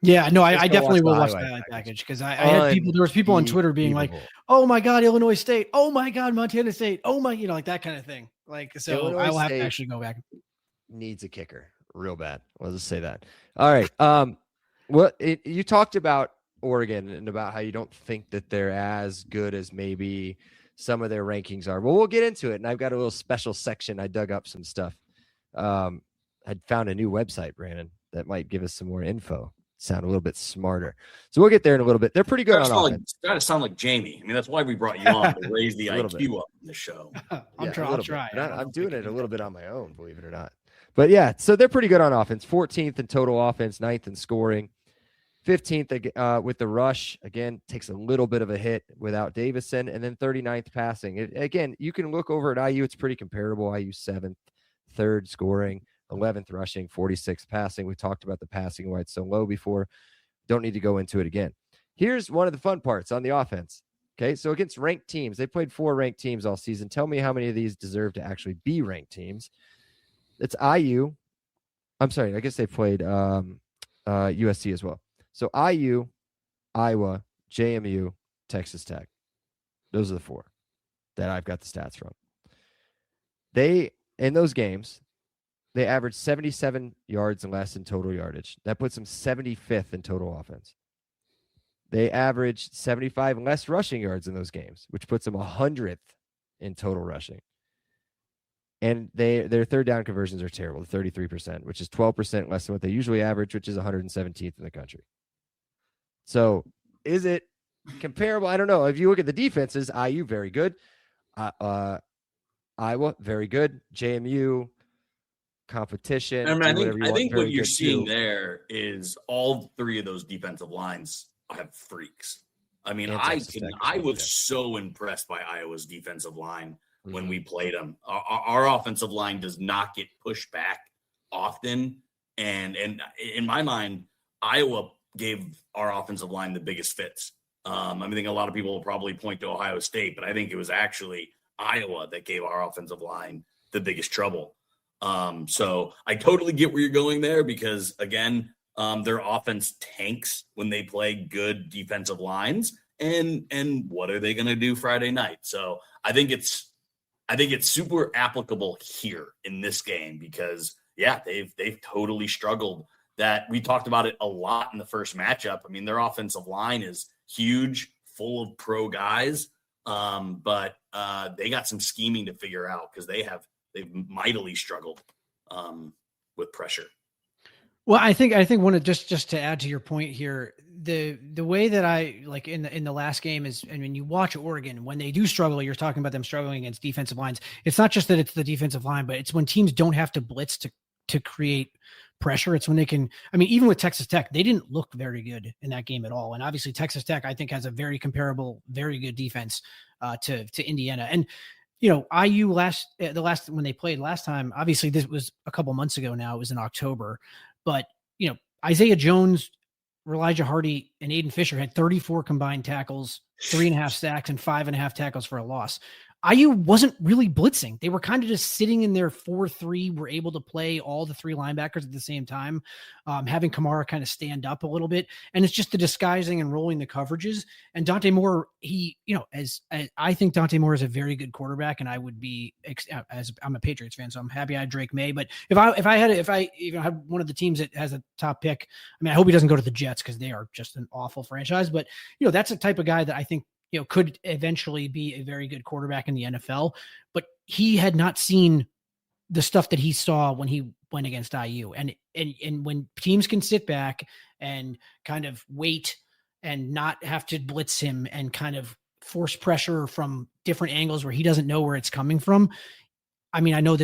Yeah, no, I definitely will watch the highlight package because I had people. There was people on Twitter being like, "Oh my God, Illinois State! Oh my God, Montana State! Oh my," like that kind of thing. Like, so Illinois I will have to actually go back. Needs a kicker, real bad. I'll just say that. All right. You talked about Oregon and about how you don't think that they're as good as maybe some of their rankings are. Well, we'll get into it, and I've got a little special section. I dug up some stuff. I'd found a new website, Brandon, that might give us some more info, sound a little bit smarter. So we'll get there in a little bit. They're pretty good on offense. Got to sound like Jamie. I mean, that's why we brought you on to raise the IQ up in the show. I'll try. I'm doing it a little bit on my own, believe it or not. But yeah, so they're pretty good on offense. 14th in total offense, 9th in scoring, 15th with the rush. Again, takes a little bit of a hit without Davison, and then 39th passing. Again, you can look over at IU. It's pretty comparable. IU 7th, 3rd scoring, 11th rushing, 46th passing. We talked about the passing, why it's so low before. Don't need to go into it again. Here's one of the fun parts on the offense. Okay, so against ranked teams, they played 4 ranked teams all season. Tell me how many of these deserve to actually be ranked teams. It's IU. I'm sorry, I guess they played USC as well. So IU, Iowa, JMU, Texas Tech. Those are the 4 that I've got the stats from. In those games, they averaged 77 yards and less in total yardage. That puts them 75th in total offense. They averaged 75 and less rushing yards in those games, which puts them 100th in total rushing. And their third down conversions are terrible, 33%, which is 12% less than what they usually average, which is 117th in the country. So is it comparable? I don't know. If you look at the defenses, IU, very good. Iowa, very good. JMU, competition. I mean, I think what you're seeing there is all 3 of those defensive lines have freaks. I mean, I was so impressed by Iowa's defensive line when we played them. Our offensive line does not get pushed back often. And in my mind, Iowa gave our offensive line the biggest fits. I think a lot of people will probably point to Ohio State, but I think it was actually Iowa that gave our offensive line the biggest trouble. So I totally get where you're going there because, again, their offense tanks when they play good defensive lines. And what are they going to do Friday night? So I think it's super applicable here in this game because, yeah, they've totally struggled. That we talked about it a lot in the first matchup. I mean, their offensive line is huge, full of pro guys, but they got some scheming to figure out because they've mightily struggled with pressure. Well, I think one of just to add to your point here, the way that I like in the last game is, and when you watch Oregon, when they do struggle, you're talking about them struggling against defensive lines. It's not just that it's the defensive line, but it's when teams don't have to blitz to create pressure. It's when they can, I mean, even with Texas Tech, they didn't look very good in that game at all. And obviously Texas Tech, I think, has a very comparable, very good defense to Indiana. And, IU when they played last time, obviously this was a couple months ago now, it was in October, but, Isaiah Jones, Elijah Hardy, and Aiden Fisher had 34 combined tackles, 3.5 sacks, and 5.5 tackles for a loss. IU wasn't really blitzing. They were kind of just sitting in their 4-3, were able to play all the three linebackers at the same time, having Kamara kind of stand up a little bit. And it's just the disguising and rolling the coverages. And Dante Moore, as I think Dante Moore is a very good quarterback, and I would be, as I'm a Patriots fan, so I'm happy I had Drake May. But if I had one of the teams that has a top pick, I mean, I hope he doesn't go to the Jets because they are just an awful franchise. But, that's a type of guy that I think, could eventually be a very good quarterback in the NFL, but he had not seen the stuff that he saw when he went against IU. And when teams can sit back and kind of wait and not have to blitz him and kind of force pressure from different angles where he doesn't know where it's coming from. I mean, I know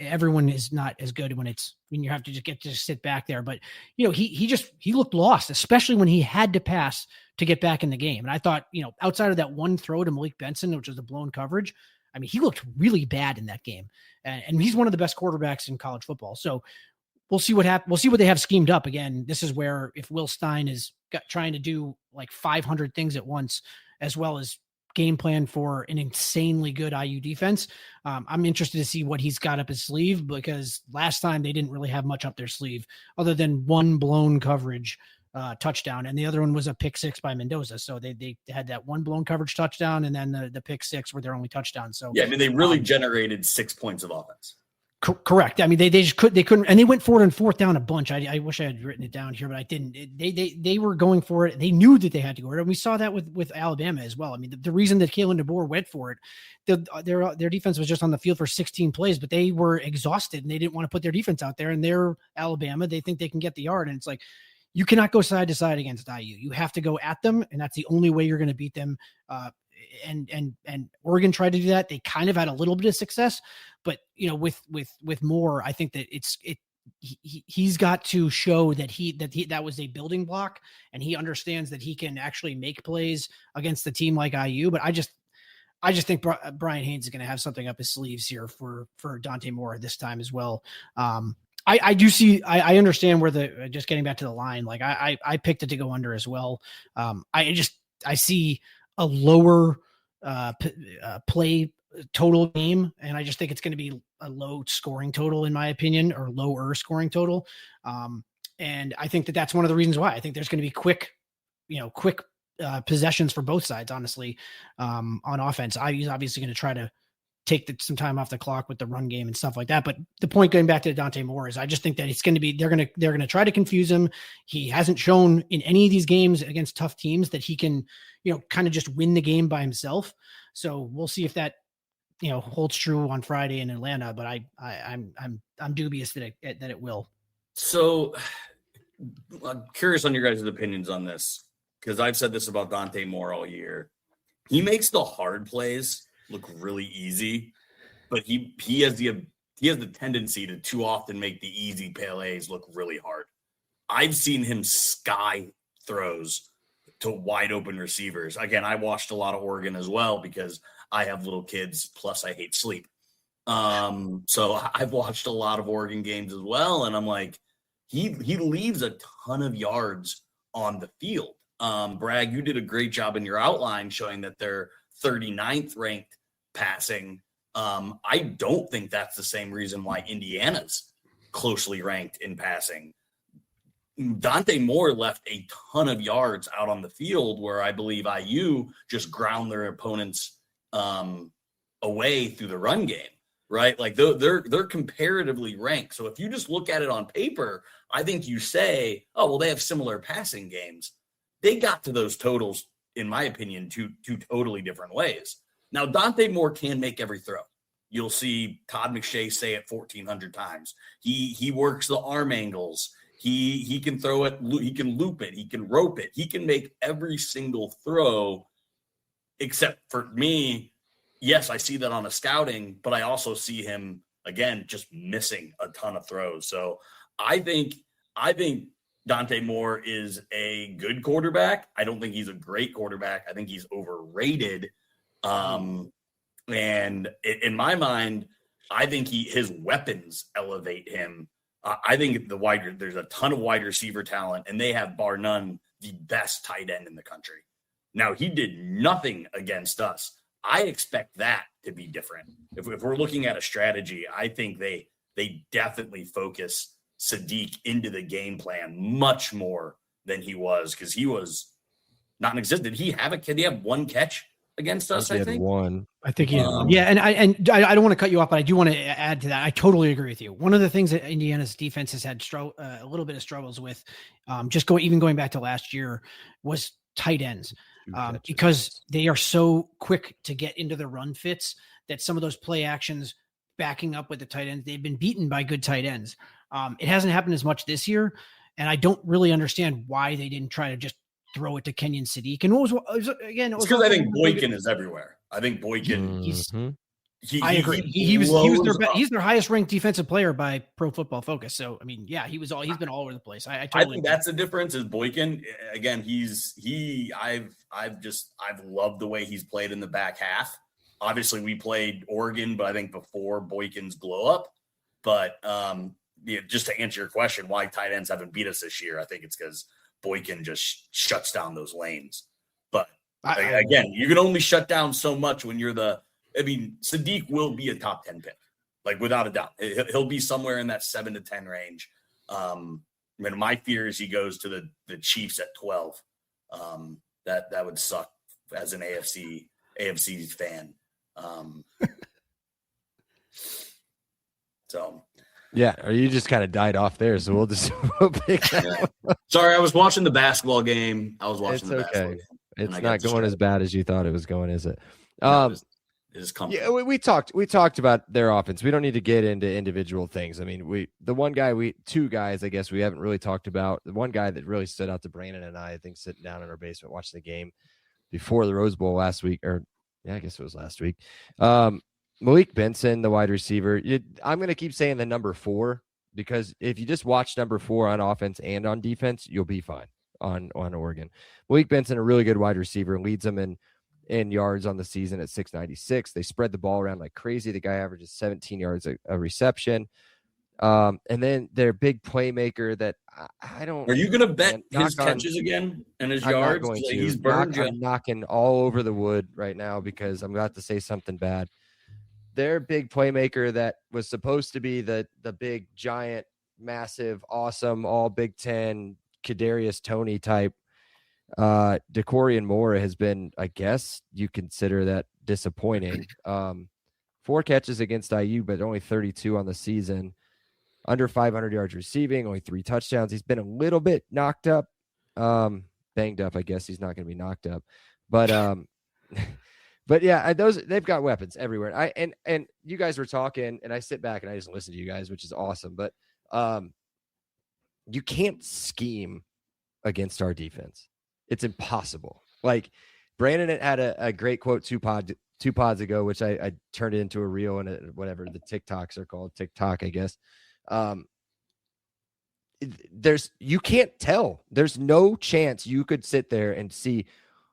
everyone is not as good when you have to just get to sit back there, but he looked lost, especially when he had to pass to get back in the game. And I thought, outside of that one throw to Malik Benson, which was a blown coverage, I mean, he looked really bad in that game. And he's one of the best quarterbacks in college football. So we'll see what happens. We'll see what they have schemed up. Again, this is where if Will Stein is trying to do like 500 things at once, as well as game plan for an insanely good IU defense. I'm interested to see what he's got up his sleeve, because last time they didn't really have much up their sleeve other than one blown coverage touchdown. And the other one was a pick six by Mendoza. So they had that one blown coverage touchdown, and then the pick six were their only touchdown. So yeah, I mean, they really generated 6 points of offense. Correct. I mean, they couldn't, and they went forward and fourth down a bunch. I wish I had written it down here, but I didn't. They were going for it. They knew that they had to go. And we saw that with Alabama as well. I mean, the reason that Kalen DeBoer went for it, their defense was just on the field for 16 plays, but they were exhausted and they didn't want to put their defense out there. And they're Alabama. They think they can get the yard, and it's like, you cannot go side to side against IU. You have to go at them, and that's the only way you're going to beat them. And Oregon tried to do that. They kind of had a little bit of success, but with Moore, I think that he's got to show that was a building block, and he understands that he can actually make plays against a team like IU. But I just think Brian Haynes is going to have something up his sleeves here for Dante Moore this time as well. I do see, I understand where just getting back to the line, like I picked it to go under as well. I see a lower play total game, and I just think it's going to be a low scoring total, in my opinion, or lower scoring total. And I think that's one of the reasons why I think there's going to be quick possessions for both sides, honestly, on offense. IU's obviously going to try to take some time off the clock with the run game and stuff like that. But the point, going back to Dante Moore, is I just think that it's going to be, they're going to try to confuse him. He hasn't shown in any of these games against tough teams that he can, kind of just win the game by himself. So we'll see if that, holds true on Friday in Atlanta, but I'm dubious that it will. So I'm curious on your guys' opinions on this, because I've said this about Dante Moore all year. He makes the hard plays look really easy, but he has the tendency to too often make the easy plays look really hard. I've seen him sky throws to wide open receivers. Again, I watched a lot of Oregon as well because I have little kids, plus I hate sleep. So I've watched a lot of Oregon games as well, and I'm like, he leaves a ton of yards on the field. Bragg, you did a great job in your outline showing that they're 39th ranked passing. I don't think that's the same reason why Indiana's closely ranked in passing. Dante Moore left a ton of yards out on the field where I believe IU just ground their opponents away through the run game, right? Like they're comparatively ranked. So if you just look at it on paper, I think you say, oh, well, they have similar passing games. They got to those totals, in my opinion, two totally different ways. Now, Dante Moore can make every throw. You'll see Todd McShay say it 1,400 times. He works the arm angles. He can throw it. He can loop it. He can rope it. He can make every single throw, except for me. Yes, I see that on a scouting, but I also see him, again, just missing a ton of throws. So I think Dante Moore is a good quarterback. I don't think he's a great quarterback. I think he's overrated. And in my mind, I think his weapons elevate him. I think there's a ton of wide receiver talent, and they have, bar none, the best tight end in the country. Now, he did nothing against us. I expect that to be different. If we're looking at a strategy, I think they definitely focus Sadiq into the game plan much more than he was, because he was non-existent. Did he have one catch against us? I think one. I think he had one. Yeah, and I don't want to cut you off, but I do want to add to that. I totally agree with you. One of the things that Indiana's defense has had a little bit of struggles with, going back to last year, was tight ends, because they are so quick to get into the run fits that some of those play actions backing up with the tight ends, they've been beaten by good tight ends. It hasn't happened as much this year, and I don't really understand why they didn't try to just throw it to Kenyon Sadiq. And what was again? It was because I think Boykin is everywhere. I think Boykin. I agree. He's their highest ranked defensive player by Pro Football Focus. So I mean, yeah, he's been all over the place. I think that's the difference. Is Boykin again? I've loved the way he's played in the back half. Obviously, we played Oregon, but I think before Boykin's blow up. But just to answer your question, why tight ends haven't beat us this year, I think it's because Boykin just shuts down those lanes. But again, you can only shut down so much when you're Sadiq will be a top 10 pick, like without a doubt. He'll be somewhere in that 7 to 10 range. My fear is he goes to the Chiefs at 12. That would suck as an AFC fan. So yeah, or you just kind of died off there, so we'll just pick that one. Sorry, I was watching the basketball game. Basketball game. It's not going as bad as you thought it was going, is it? Yeah, we talked about their offense. We don't need to get into individual things. I mean, two guys, I guess we haven't really talked about. The one guy that really stood out to Brandon and I think, sitting down in our basement watching the game before the Rose Bowl last week, I guess it was last week. Malik Benson, the wide receiver. I'm going to keep saying the number 4, because if you just watch number 4 on offense and on defense, you'll be fine on Oregon. Malik Benson, a really good wide receiver, leads them in yards on the season at 696. They spread the ball around like crazy. The guy averages 17 yards a reception. And then their big playmaker that I don't. Are you going to bet his catches again and his yards? He's burned. I'm knocking all over the wood right now because I'm about to say something bad. Their big playmaker that was supposed to be the big, giant, massive, awesome, all Big Ten, Kadarius Toney type, DeCorian Moore has been, I guess you consider that disappointing. 4 catches against IU, but only 32 on the season. Under 500 yards receiving, only 3 touchdowns. He's been a little bit knocked up, banged up. I guess he's not going to be knocked up, but but yeah, they've got weapons everywhere. And you guys were talking, and I sit back and I just listen to you guys, which is awesome. But you can't scheme against our defense. It's impossible. Like Brandon had a great quote two pods ago, which I turned it into a reel and whatever the TikToks are called, TikTok, I guess. You can't tell. There's no chance you could sit there and see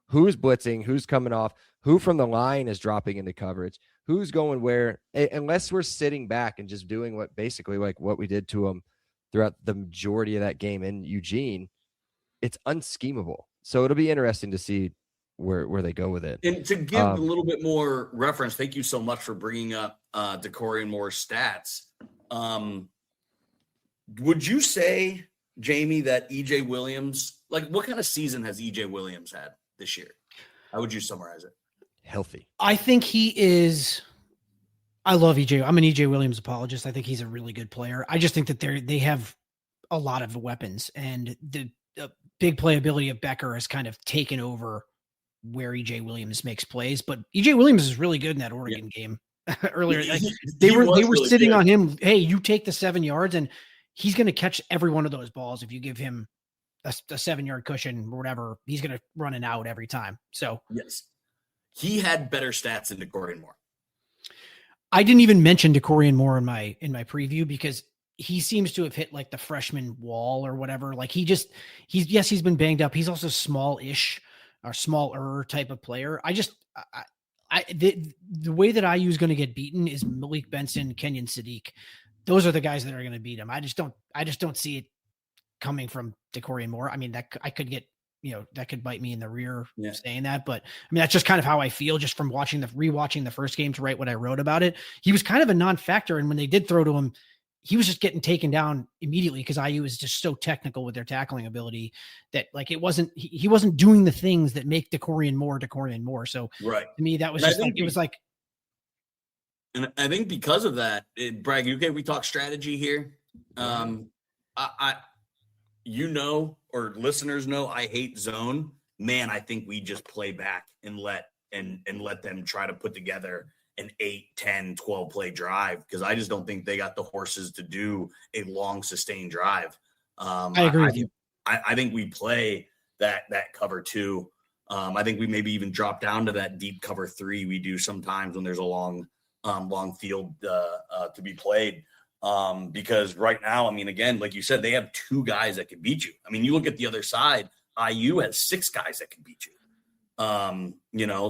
who's blitzing, who's coming off, who from the line is dropping into coverage, who's going where, unless we're sitting back and just doing what we did to them throughout the majority of that game in Eugene. It's unschemable. So it'll be interesting to see where they go with it. And to give a little bit more reference, thank you so much for bringing up DeCorian Moore's stats. Would you say, Jamie, that EJ Williams, what kind of season has EJ Williams had this year? How would you summarize it? Healthy. I think he is. I love EJ. I'm an EJ Williams apologist. I think he's a really good player. I just think that they have a lot of weapons, and the big playability of Becker has kind of taken over where EJ Williams makes plays. But EJ Williams is really good in that Oregon game earlier. They were really sitting on him. Hey, you take the 7 yards, and he's going to catch every one of those balls. If you give him a 7-yard cushion or whatever, he's going to run an out every time. So yes, he had better stats than DeCorian Moore. I didn't even mention DeCorian Moore in my preview because he seems to have hit like the freshman wall or whatever. Like he's been banged up. He's also small-ish or smaller type of player. The way that IU is going to get beaten is Malik Benson, Kenyon Sadiq. Those are the guys that are going to beat him. I just don't see it coming from DeCorian Moore. I mean, that I could get, that could bite me in the rear saying that, but I mean, that's just kind of how I feel just from rewatching the first game to write what I wrote about it. He was kind of a non-factor. And when they did throw to him, he was just getting taken down immediately because IU is just so technical with their tackling ability that like he wasn't doing the things that make DeCorian Moore. So right. To me, that was just like, it was like. And I think because of that, Bragg, okay, we talk strategy here. Or listeners know, I hate zone. Man, I think we just play back and let them try to put together an 8, 10, 12 play drive because I just don't think they got the horses to do a long sustained drive. I agree with you. I think we play that cover 2. I think we maybe even drop down to that deep cover 3 we do sometimes when there's a long field to be played. Because right now, I mean, again, like you said, they have 2 guys that can beat you. I mean, you look at the other side, IU has 6 guys that can beat you.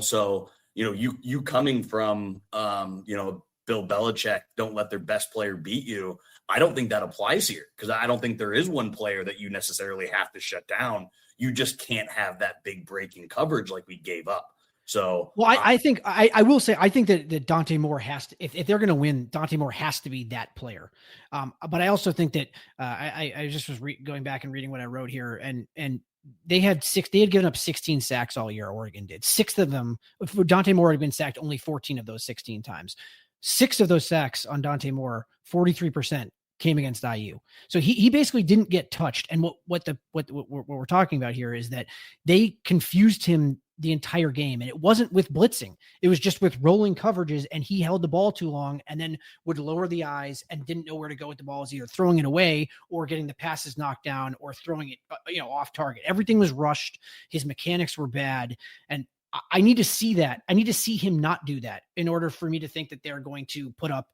So you coming from, Bill Belichick, don't let their best player beat you. I don't think that applies here because I don't think there is one player that you necessarily have to shut down. You just can't have that big breaking coverage like we gave up. So, well, I think I will say, I think that Dante Moore has to, if they're going to win, Dante Moore has to be that player. But I also think that I just was going back and reading what I wrote here and they had given up 16 sacks all year. Oregon did 6 of them. If Dante Moore had been sacked only 14 of those 16 times, 6 of those sacks on Dante Moore, 43% came against IU. So he basically didn't get touched. And what we're talking about here is that they confused him the entire game. And it wasn't with blitzing. It was just with rolling coverages and he held the ball too long and then would lower the eyes and didn't know where to go with the ball, either throwing it away or getting the passes knocked down or throwing it, off target. Everything was rushed. His mechanics were bad. And I need to see that. I need to see him not do that in order for me to think that they're going to put up,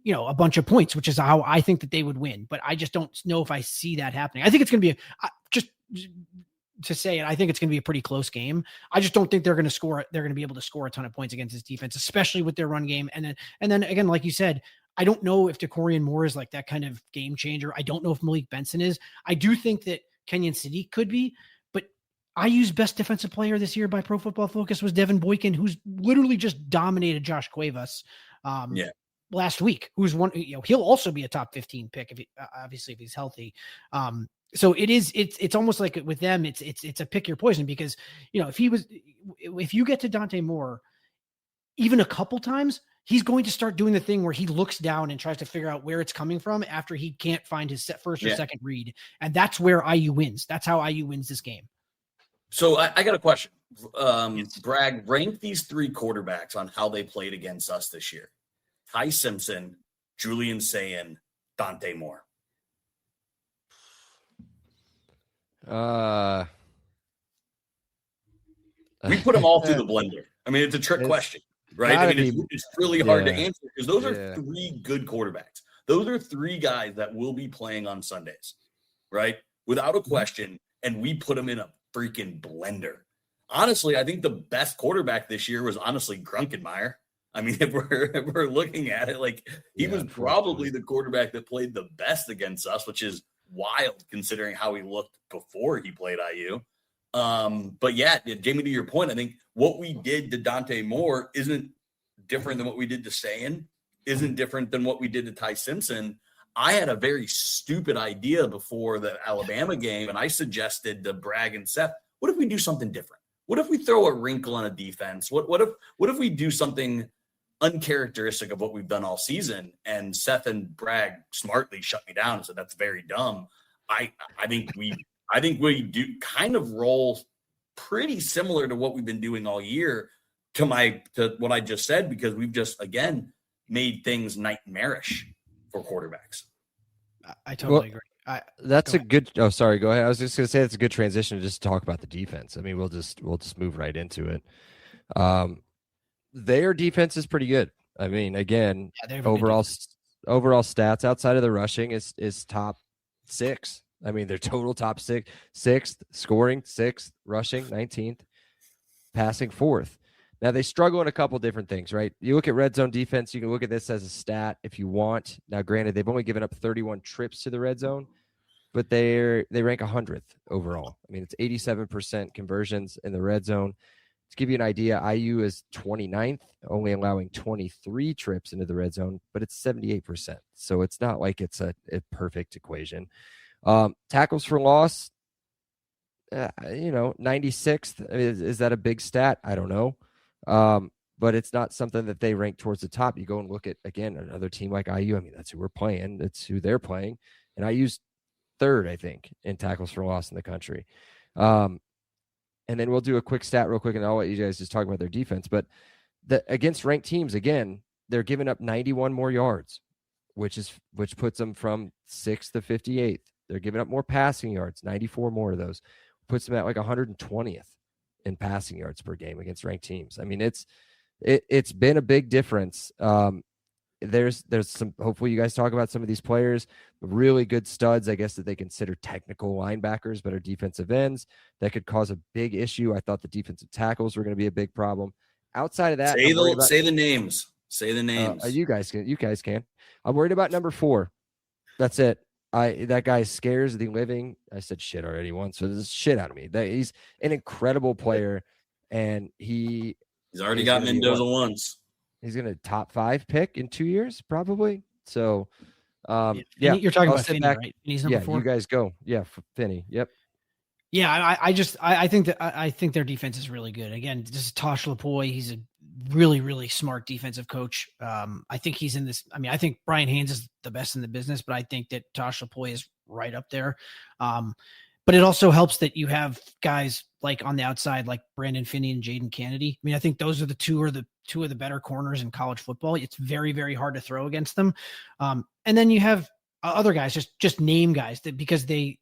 a bunch of points, which is how I think that they would win. But I just don't know if I see that happening. I think it's going to be to say it, I think it's going to be a pretty close game. I just don't think they're going to score. They're going to be able to score a ton of points against this defense, especially with their run game. And then again, like you said, I don't know if DeCorian Moore is like that kind of game changer. I don't know if Malik Benson is. I do think that Kenyon Sadiq could be, but IU's best defensive player this year by Pro Football Focus was Devin Boykin, who's literally just dominated Josh Cuevas last week. Who's one? He'll also be a top 15 pick obviously if he's healthy. So it's almost like with them, it's a pick your poison because, if you get to Dante Moore, even a couple times, he's going to start doing the thing where he looks down and tries to figure out where it's coming from after he can't find his first or second read. And that's where IU wins. That's how IU wins this game. So I got a question. Bragg, rank these 3 quarterbacks on how they played against us this year. Ty Simpson, Julian Sayin, Dante Moore. We put them all through the blender. I mean, it's a trick question, right? I mean, it's really hard to answer because those are 3 good quarterbacks. Those are 3 guys that will be playing on Sundays, right? Without a question. And we put them in a freaking blender. Honestly, I think the best quarterback this year was honestly Grunkenmeyer. I mean, if we're looking at it, like he was probably the quarterback that played the best against us, which is wild considering how he looked before he played IU. But yeah, Jamie, to your point, I think what we did to Dante Moore isn't different than what we did to Sayin, isn't different than what we did to Ty Simpson. I had a very stupid idea before the Alabama game, and I suggested to Bragg and Seth, what if we do something different? What if we throw a wrinkle on a defense? What if we do something uncharacteristic of what we've done all season? And Seth and Bragg smartly shut me down and said, that's very dumb. I think we do kind of roll pretty similar to what we've been doing all year to what I just said, because we've just, again, made things nightmarish for quarterbacks. I totally agree. That's a good. Oh, sorry. Go ahead. I was just going to say that's a good transition to just talk about the defense. I mean, we'll just move right into it. Their defense is pretty good. I mean, again, overall overall stats outside of the rushing is top 6. I mean, they're total top 6, 6th, scoring 6th, rushing 19th, passing 4th. Now they struggle in a couple different things, right? You look at red zone defense, you can look at this as a stat if you want. Now, granted, they've only given up 31 trips to the red zone, but they rank 100th overall. I mean, it's 87% conversions in the red zone. To give you an idea, IU is 29th, only allowing 23 trips into the red zone, but it's 78%. So it's not like it's a perfect equation. Tackles for loss, 96th. I mean, is that a big stat? I don't know. But it's not something that they rank towards the top. You go and look at, again, another team like IU. I mean, that's who we're playing. That's who they're playing. And IU's 3rd, I think, in tackles for loss in the country. And then we'll do a quick stat real quick, and I'll let you guys just talk about their defense. But against ranked teams, again, they're giving up 91 more yards, which puts them from 6th to 58th. They're giving up more passing yards, 94 more of those. Puts them at like 120th in passing yards per game against ranked teams. I mean, it's been a big difference. There's some, hopefully you guys talk about some of these players, really good studs, I guess, that they consider technical linebackers, but are defensive ends that could cause a big issue. I thought the defensive tackles were going to be a big problem. Outside of that, say the names. Say the names. You guys can. I'm worried about number 4. That's it. That guy scares the living. I said shit already once, so this is shit out of me. He's an incredible player, and he's already got Mendoza once. He's going to top 5 pick in 2 years, probably. So, yeah. You're talking about Finney, right? He's number 4. You guys go. Yeah, Finney. Yep. Yeah, I think their defense is really good. Again, this is Tosh Lapoy. He's a really, really smart defensive coach. I think he's in this. I mean, I think Brian Haynes is the best in the business, but I think that Tosh Lapoy is right up there. But it also helps that you have guys like on the outside, like Brandon Finney and Jaden Kennedy. I mean, I think those are the two of the better corners in college football. It's very, very hard to throw against them. And then you have other guys, just name guys that because you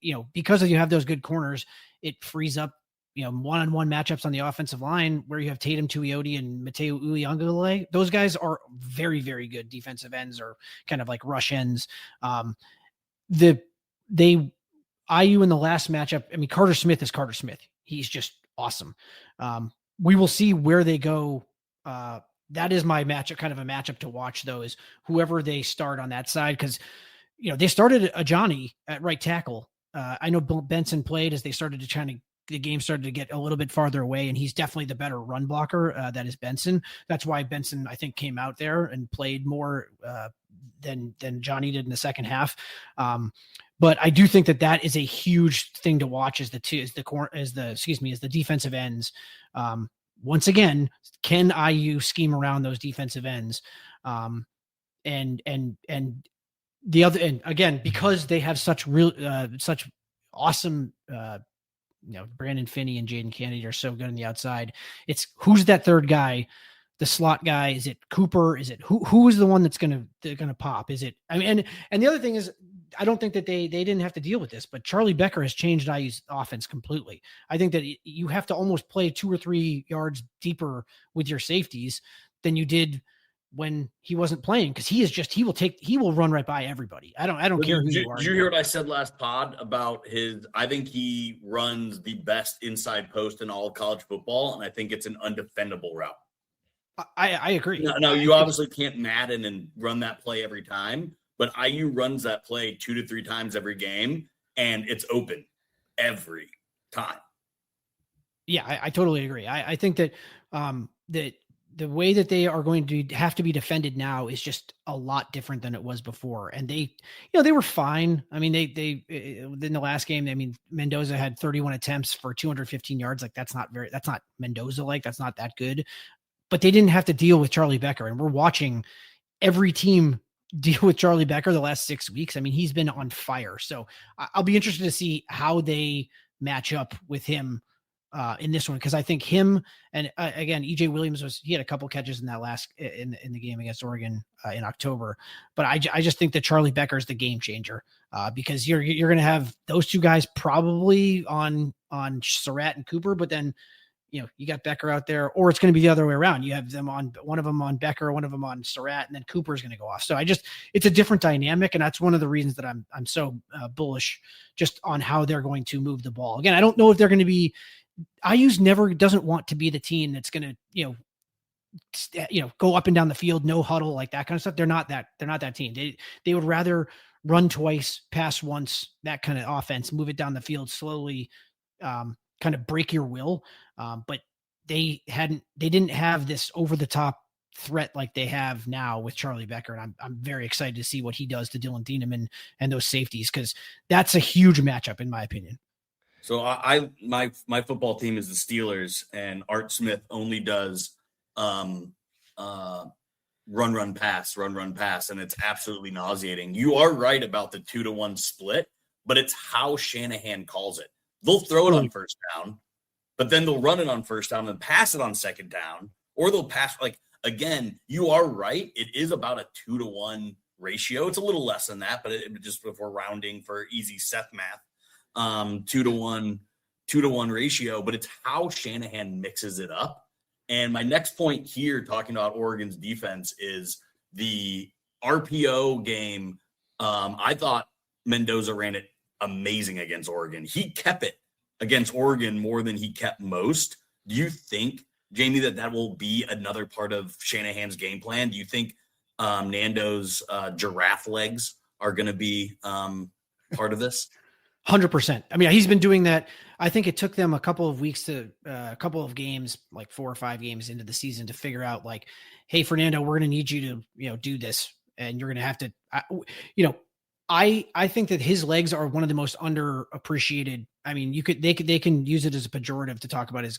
have those good corners, it frees up, one-on-one matchups on the offensive line where you have Tatum Tuioti and Mateo Uiagalelei. Those guys are very, very good defensive ends or kind of like rush ends. IU in the last matchup, I mean, Carter Smith is Carter Smith. He's just awesome. We will see where they go. That is my matchup, kind of a matchup to watch, though, is whoever they start on that side. Because, they started a Johnny at right tackle. I know Benson played as the game started to get a little bit farther away, and he's definitely the better run blocker. That is Benson. That's why Benson, I think, came out there and played more than Johnny did in the second half. But I do think that is a huge thing to watch as the defensive ends. Once again, can IU scheme around those defensive ends? And the other, and again, because they have such awesome, Brandon Finney and Jaden Kennedy are so good on the outside. It's who's that third guy, the slot guy? Is it Cooper? Is it who is the one that's gonna pop? Is it? I mean, and the other thing is, I don't think that they didn't have to deal with this, but Charlie Becker has changed IU's offense completely. I think that you have to almost play 2 or 3 yards deeper with your safeties than you did when he wasn't playing, because he will run right by everybody. I don't care who you are. Did you hear what I said last pod about I think he runs the best inside post in all of college football, and I think it's an undefendable route. I agree. Now you obviously can't Madden and run that play every time, but IU runs that play 2 to 3 times every game, and it's open every time. Yeah, I totally agree. I think that that the way that they are going to have to be defended now is just a lot different than it was before. And they were fine. I mean, they in the last game, I mean, Mendoza had 31 attempts for 215 yards. Like that's not Mendoza. Like that's not that good, but they didn't have to deal with Charlie Becker. And we're watching every team deal with Charlie Becker the last 6 weeks. I mean, he's been on fire. So I'll be interested to see how they match up with him in this one, because I think him and again, EJ Williams he had a couple catches in that last in the game against Oregon in October, but I just think that Charlie Becker is the game changer because you're going to have those two guys probably on Surratt and Cooper, but then you got Becker out there, or it's going to be the other way around. You have them on one of them on Becker, one of them on Surratt, and then Cooper's going to go off. So it's a different dynamic. And that's one of the reasons that I'm so bullish just on how they're going to move the ball. Again, I don't know if they're going to be, IU's never doesn't want to be the team that's going to, go up and down the field, no huddle, like that kind of stuff. They're not that team. They would rather run twice, pass once, that kind of offense, move it down the field slowly, kind of break your will. But they didn't have this over the top threat like they have now with Charlie Becker. And I'm very excited to see what he does to Dylan Thieneman and those safeties, because that's a huge matchup in my opinion. So my football team is the Steelers, and Art Smith only does run, pass, and it's absolutely nauseating. You are right about the 2-to-1 split, but it's how Shanahan calls it. They'll throw it on first down, but then they'll run it on first down and pass it on second down, or they'll pass. Again, you are right. It is about a 2-to-1 ratio. It's a little less than that, but just if we're rounding for easy Seth math, 2-to-1 ratio, but it's how Shanahan mixes it up. And my next point here, talking about Oregon's defense, is the RPO game. I thought Mendoza ran it amazing against Oregon. He kept it against Oregon more than he kept most. Do you think, Jamie, that will be another part of Shanahan's game plan? Do you think Nando's giraffe legs are going to be part of this? 100%. I mean, he's been doing that. I think it took them a couple of weeks to a couple of games, like 4 or 5 games into the season, to figure out like, hey, Fernando, we're going to need you to, do this. And you're going to have to, I think that his legs are one of the most underappreciated. I mean, they can use it as a pejorative to talk about his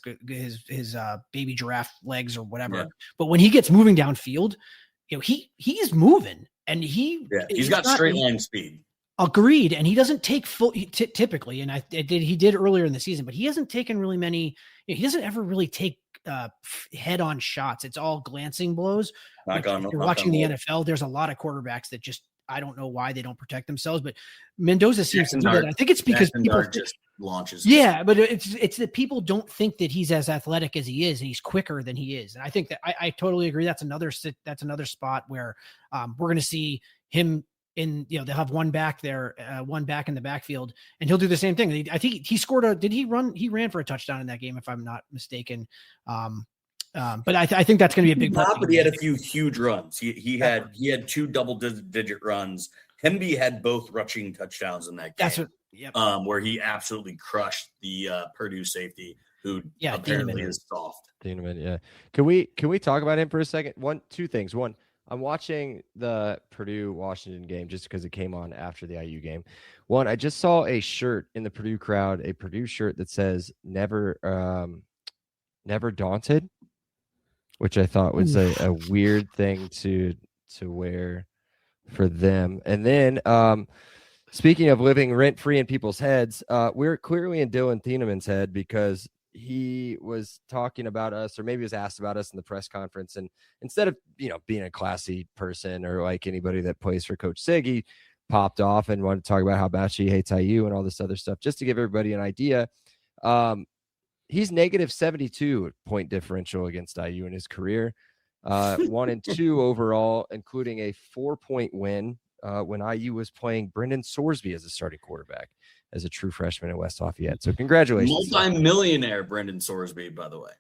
baby giraffe legs or whatever. Yeah. But when he gets moving downfield, he is moving, and he's got straight line speed. Agreed. And he doesn't take full typically. And he did earlier in the season, but he hasn't taken really many, he doesn't ever really take head on shots. It's all glancing blows. If you're watching the NFL, there's a lot of quarterbacks that just, I don't know why they don't protect themselves, but Mendoza seems to do that. I think it's because people just launches. Yeah, but it's that people don't think that he's as athletic as he is, and he's quicker than he is. And I think that I totally agree. That's another spot where we're going to see him in, they'll have one back there, one back in the backfield, and he'll do the same thing. I think he scored he ran for a touchdown in that game, if I'm not mistaken. But I think that's going to be a big part. But he had a few huge runs. He had 2 double-digit runs. Hemby had both rushing touchdowns in that game. Where he absolutely crushed the Purdue safety, who apparently is soft. Thieneman, yeah. Can we talk about him for a second? 2 things. One, I'm watching the Purdue-Washington game just because it came on after the IU game. One, I just saw a shirt in the Purdue crowd, a Purdue shirt that says "Never Daunted," which I thought was a weird thing to wear for them. And then speaking of living rent-free in people's heads, we're clearly in Dylan Thieneman's head, because he was talking about us, or maybe was asked about us in the press conference. And instead of, being a classy person or like anybody that plays for Coach Sig, he popped off and wanted to talk about how bad she hates IU and all this other stuff. Just to give everybody an idea, he's negative 72 point differential against IU in his career, 1-2 overall, including a 4-point win when IU was playing Brendan Sorsby as a starting quarterback, as a true freshman at West Lafayette. So congratulations. Multi-millionaire Brendan Sorsby, by the way.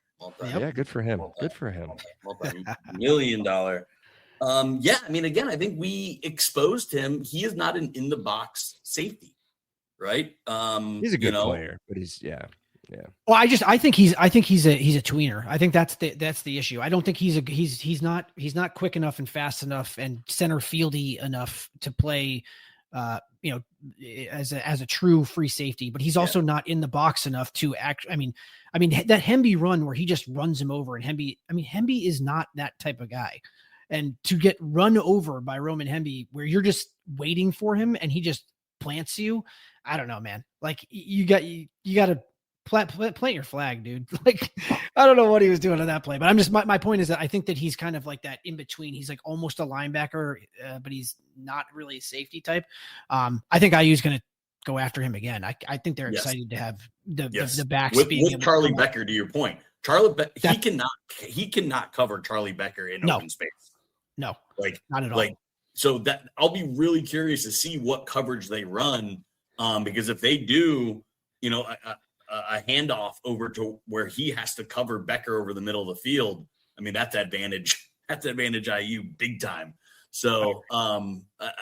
Yeah, good for him. Good for him. Multi-million dollar. Yeah, I mean, again, I think we exposed him. He is not an in-the-box safety, right? He's a good player, but yeah. Well, I think he's a tweener. I think that's the issue. I don't think he's not quick enough and fast enough and center fieldy enough to play, as a true free safety. But he's also not in the box enough to act. I mean that Hemby run where he just runs him over, and Hemby is not that type of guy. And to get run over by Roman Hemby, where you're just waiting for him and he just plants you, I don't know, man. Like you got to plant your flag, dude. Like, I don't know what he was doing on that play, but I'm just, my point is that I think that he's kind of like that in between. He's like almost a linebacker, but he's not really a safety type. I think IU's going to go after him again. I think they're excited to have the backs with Charlie Becker, to your point. He cannot cover Charlie Becker in No. open space. No, Like not at all. So that I'll be really curious to see what coverage they run, because if they do, a handoff over to where he has to cover Becker over the middle of the field, I mean that's advantage. That's advantage IU big time. So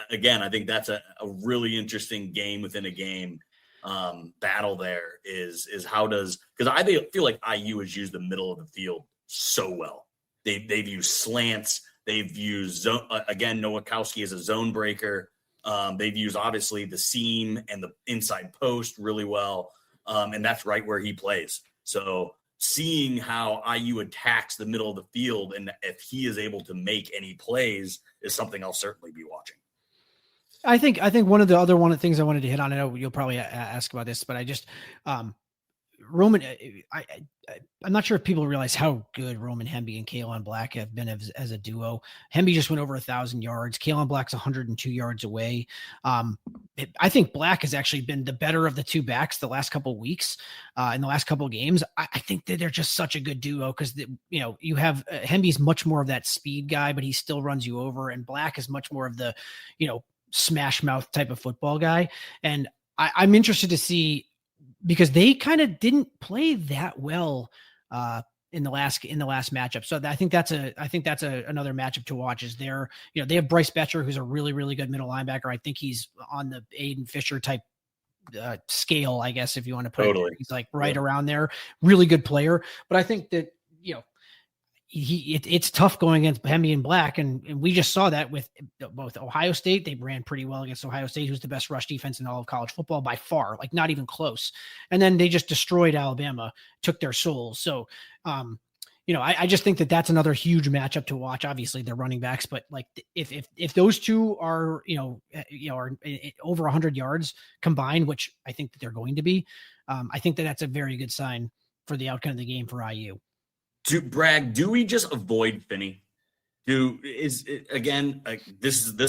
again, I think that's a really interesting game within a game battle. There is how does, because I feel like IU has used the middle of the field so well. They've used slants. They've used zone, again, Nowakowski as a zone breaker. They've used obviously the seam and the inside post really well, and that's right where he plays. So seeing how IU attacks the middle of the field and if he is able to make any plays is something I'll certainly be watching. I think one of the things I wanted to hit on, I know you'll probably ask about this, but I just Roman, I'm not sure if people realize how good Roman Hemby and Kalen Black have been as a duo. Hemby just went over 1,000 yards. Kalen Black's 102 yards away. I think Black has actually been the better of the two backs the last couple of weeks, in the last couple of games. I think that they're just such a good duo because, you have Hemby's much more of that speed guy, but he still runs you over. And Black is much more of the, smash mouth type of football guy. And I'm interested to see, because they kind of didn't play that well in the last matchup. So I think that's another matchup to watch. Is they have Bryce Betcher, who's a really, really good middle linebacker. I think he's on the Aiden Fisher type scale, I guess, if you want to put it. He's like right around there, really good player. But I think that, it's tough going against Hemby and Black. And we just saw that with both Ohio State. They ran pretty well against Ohio State, who's the best rush defense in all of college football by far, like not even close. And then they just destroyed Alabama, took their souls. So, I just think that that's another huge matchup to watch. Obviously they're running backs, but like if those two are, are over 100 yards combined, which I think that they're going to be, I think that that's a very good sign for the outcome of the game for IU. Do we just avoid Finney? This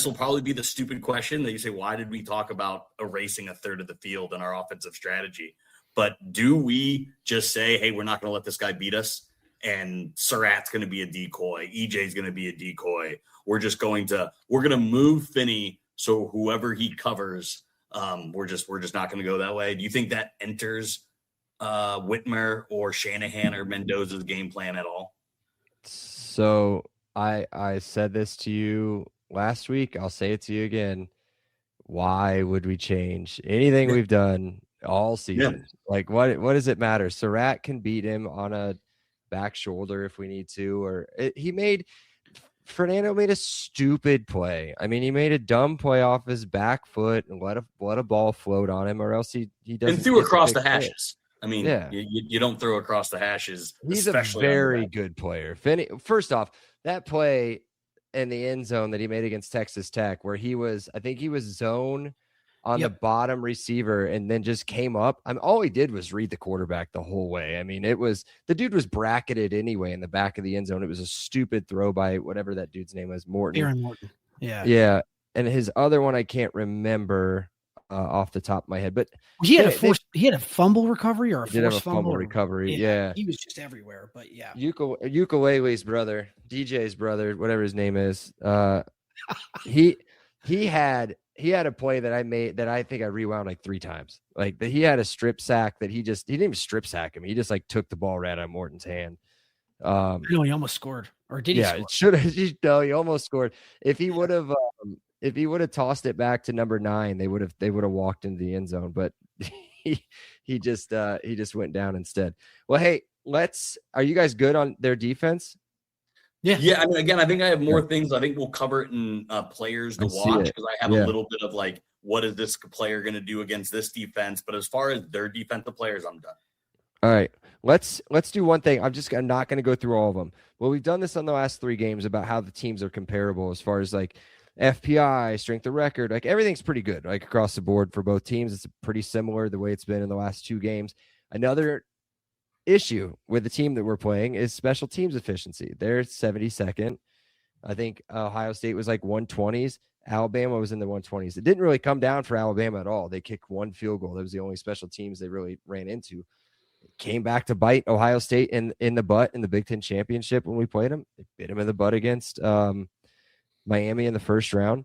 will probably be the stupid question that you say, why did we talk about erasing a third of the field in our offensive strategy? But do we just say, hey, we're not going to let this guy beat us, and Surratt's going to be a decoy, EJ's going to be a decoy. We're going to move Finney, so whoever he covers, we're just not going to go that way. Do you think that enters Whitmer or Shanahan or Mendoza's game plan at all? So I said this to you last week. I'll say it to you again. Why would we change anything we've done all season? Like what does it matter? Surratt can beat him on a back shoulder if we need to, Fernando made a stupid play. I mean, he made a dumb play off his back foot and let a ball float on him, or else he doesn't. And threw across the hashes. I mean, yeah. you don't throw across the hashes. He's a very good player. Finney, first off, that play in the end zone that he made against Texas Tech, where I think he was zone on the bottom receiver and then just came up. All he did was read the quarterback the whole way. I mean, the dude was bracketed anyway in the back of the end zone. It was a stupid throw by whatever that dude's name was, Aaron Morton. Yeah. Yeah. And his other one, I can't remember off the top of my head, but he had a fumble recovery or a forced fumble recovery. Yeah. He was just everywhere, but yeah. Ukulele's brother, DJ's brother, whatever his name is. He had a play that I made that I think I rewound like 3 times. Like he had a strip sack that he didn't even strip sack him. He just like took the ball right out of Morton's hand. No, he almost scored, or did he? Yeah, it should have. No, he almost scored. If he would have tossed it back to number 9, they would have walked into the end zone. But he just went down instead. Well, hey, are you guys good on their defense? Yeah. I mean, again, I think I have more things. I think we'll cover it in players to watch, because I have a little bit of like, what is this player going to do against this defense? But as far as their defensive players, I'm done. All right, let's do one thing. I'm not going to go through all of them. Well, we've done this on the last 3 games about how the teams are comparable as far as like FPI, strength of record, like everything's pretty good, like across the board for both teams. It's pretty similar the way it's been in the last 2 games. Another issue with the team that we're playing is special teams efficiency. They're 72nd. I think Ohio State was like 120s. Alabama was in the 120s. It didn't really come down for Alabama at all. They kicked 1 field goal. That was the only special teams they really ran into. Came back to bite Ohio State in the butt in the Big Ten championship when we played them. They bit them in the butt against Miami in the first round.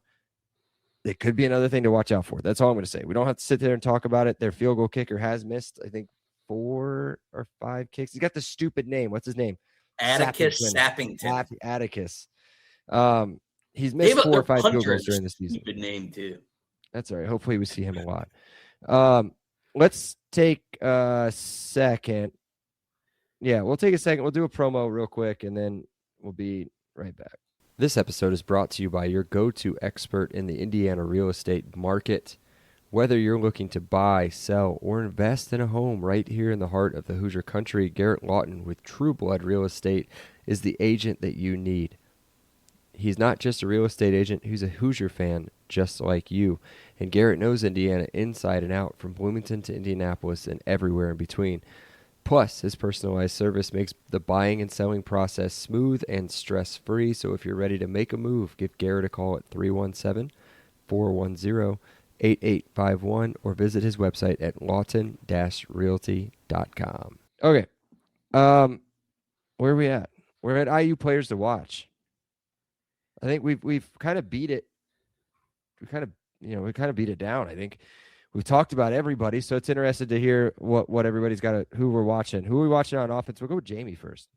It could be another thing to watch out for. That's all I'm going to say. We don't have to sit there and talk about it. Their field goal kicker has missed, I think, 4 or 5 kicks. He's got the stupid name. What's his name? Atticus Sappington. Atticus. He's missed 4 or 5 field goals during the season. Stupid name too. That's all right. Hopefully we see him a lot. Let's take a second. Yeah, we'll take a second. We'll do a promo real quick, and then we'll be right back. This episode is brought to you by your go-to expert in the Indiana real estate market. Whether you're looking to buy, sell, or invest in a home right here in the heart of the Hoosier country, Garrett Lawton with True Blood Real Estate is the agent that you need. He's not just a real estate agent, he's a Hoosier fan just like you. And Garrett knows Indiana inside and out, from Bloomington to Indianapolis and everywhere in between. Plus, his personalized service makes the buying and selling process smooth and stress-free. So if you're ready to make a move, give Garrett a call at 317-410-8851 or visit his website at lawton-realty.com. Okay. Where are we at? We're at IU players to watch. I think we've kind of beat it. We kind of beat it down. I think we've talked about everybody, so it's interesting to hear what everybody's got, who we're watching. Who are we watching on offense? We'll go with Jamie first.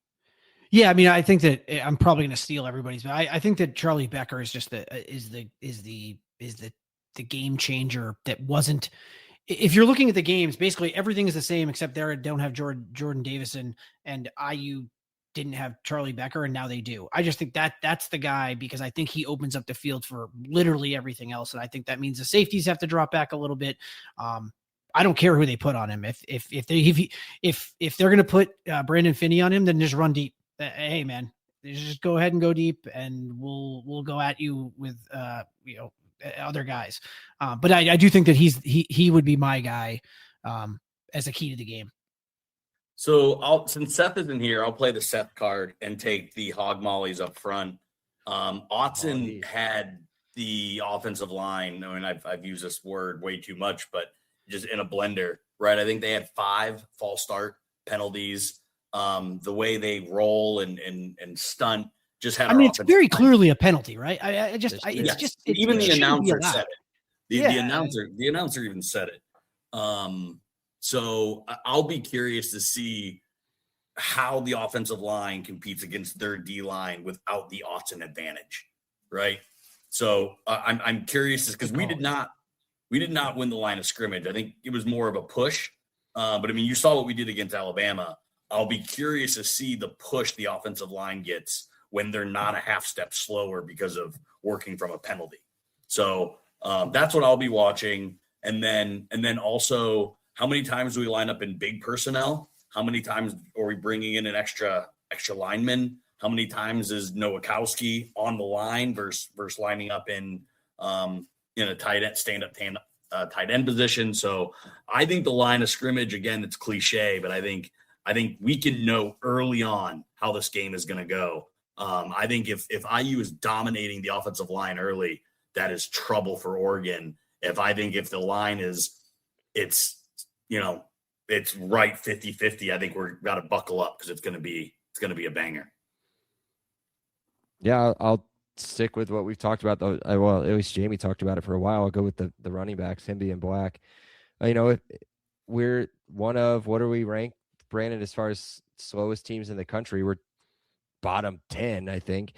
Yeah, I mean, I think that I'm probably going to steal everybody's, but I think that Charlie Becker is just the game changer. That wasn't. If you're looking at the games, basically everything is the same except they don't have Jordan Davison, and IU didn't have Charlie Becker, and now they do. I just think that's the guy, because I think he opens up the field for literally everything else, and I think that means the safeties have to drop back a little bit. I don't care who they put on him. If they're going to put Brandon Finney on him, then just run deep. Hey man, just go ahead and go deep, and we'll go at you with other guys. But I do think that he would be my guy as a key to the game. So since Seth isn't here, I'll play the Seth card and take the hog mollies up front. Autzen had the offensive line. I mean, I've used this word way too much, but just in a blender, right? I think they had 5 false start penalties. The way they roll and stunt just had. I mean, it's very clearly a penalty, right? Even the announcer said it. The announcer even said it. So I'll be curious to see how the offensive line competes against their D line without the Autzen advantage, right? So I'm curious, because we did not win the line of scrimmage. I think it was more of a push. But I mean, you saw what we did against Alabama. I'll be curious to see the push the offensive line gets when they're not a half step slower because of working from a penalty. So that's what I'll be watching. And then also, how many times do we line up in big personnel? How many times are we bringing in an extra lineman? How many times is Nowakowski on the line versus lining up in a tight end, stand-up tight end position? So I think the line of scrimmage, again, it's cliche, but I think we can know early on how this game is going to go. I think if IU is dominating the offensive line early, that is trouble for Oregon. If the line it's right 50-50, I think we're got to buckle up, because it's going to be a banger. Yeah, I'll stick with what we've talked about, though. Well, at least Jamie talked about it for a while. I'll go with the running backs, Himby and Black. We're one of, what are we ranked, Brandon, as far as slowest teams in the country? We're bottom 10, I think,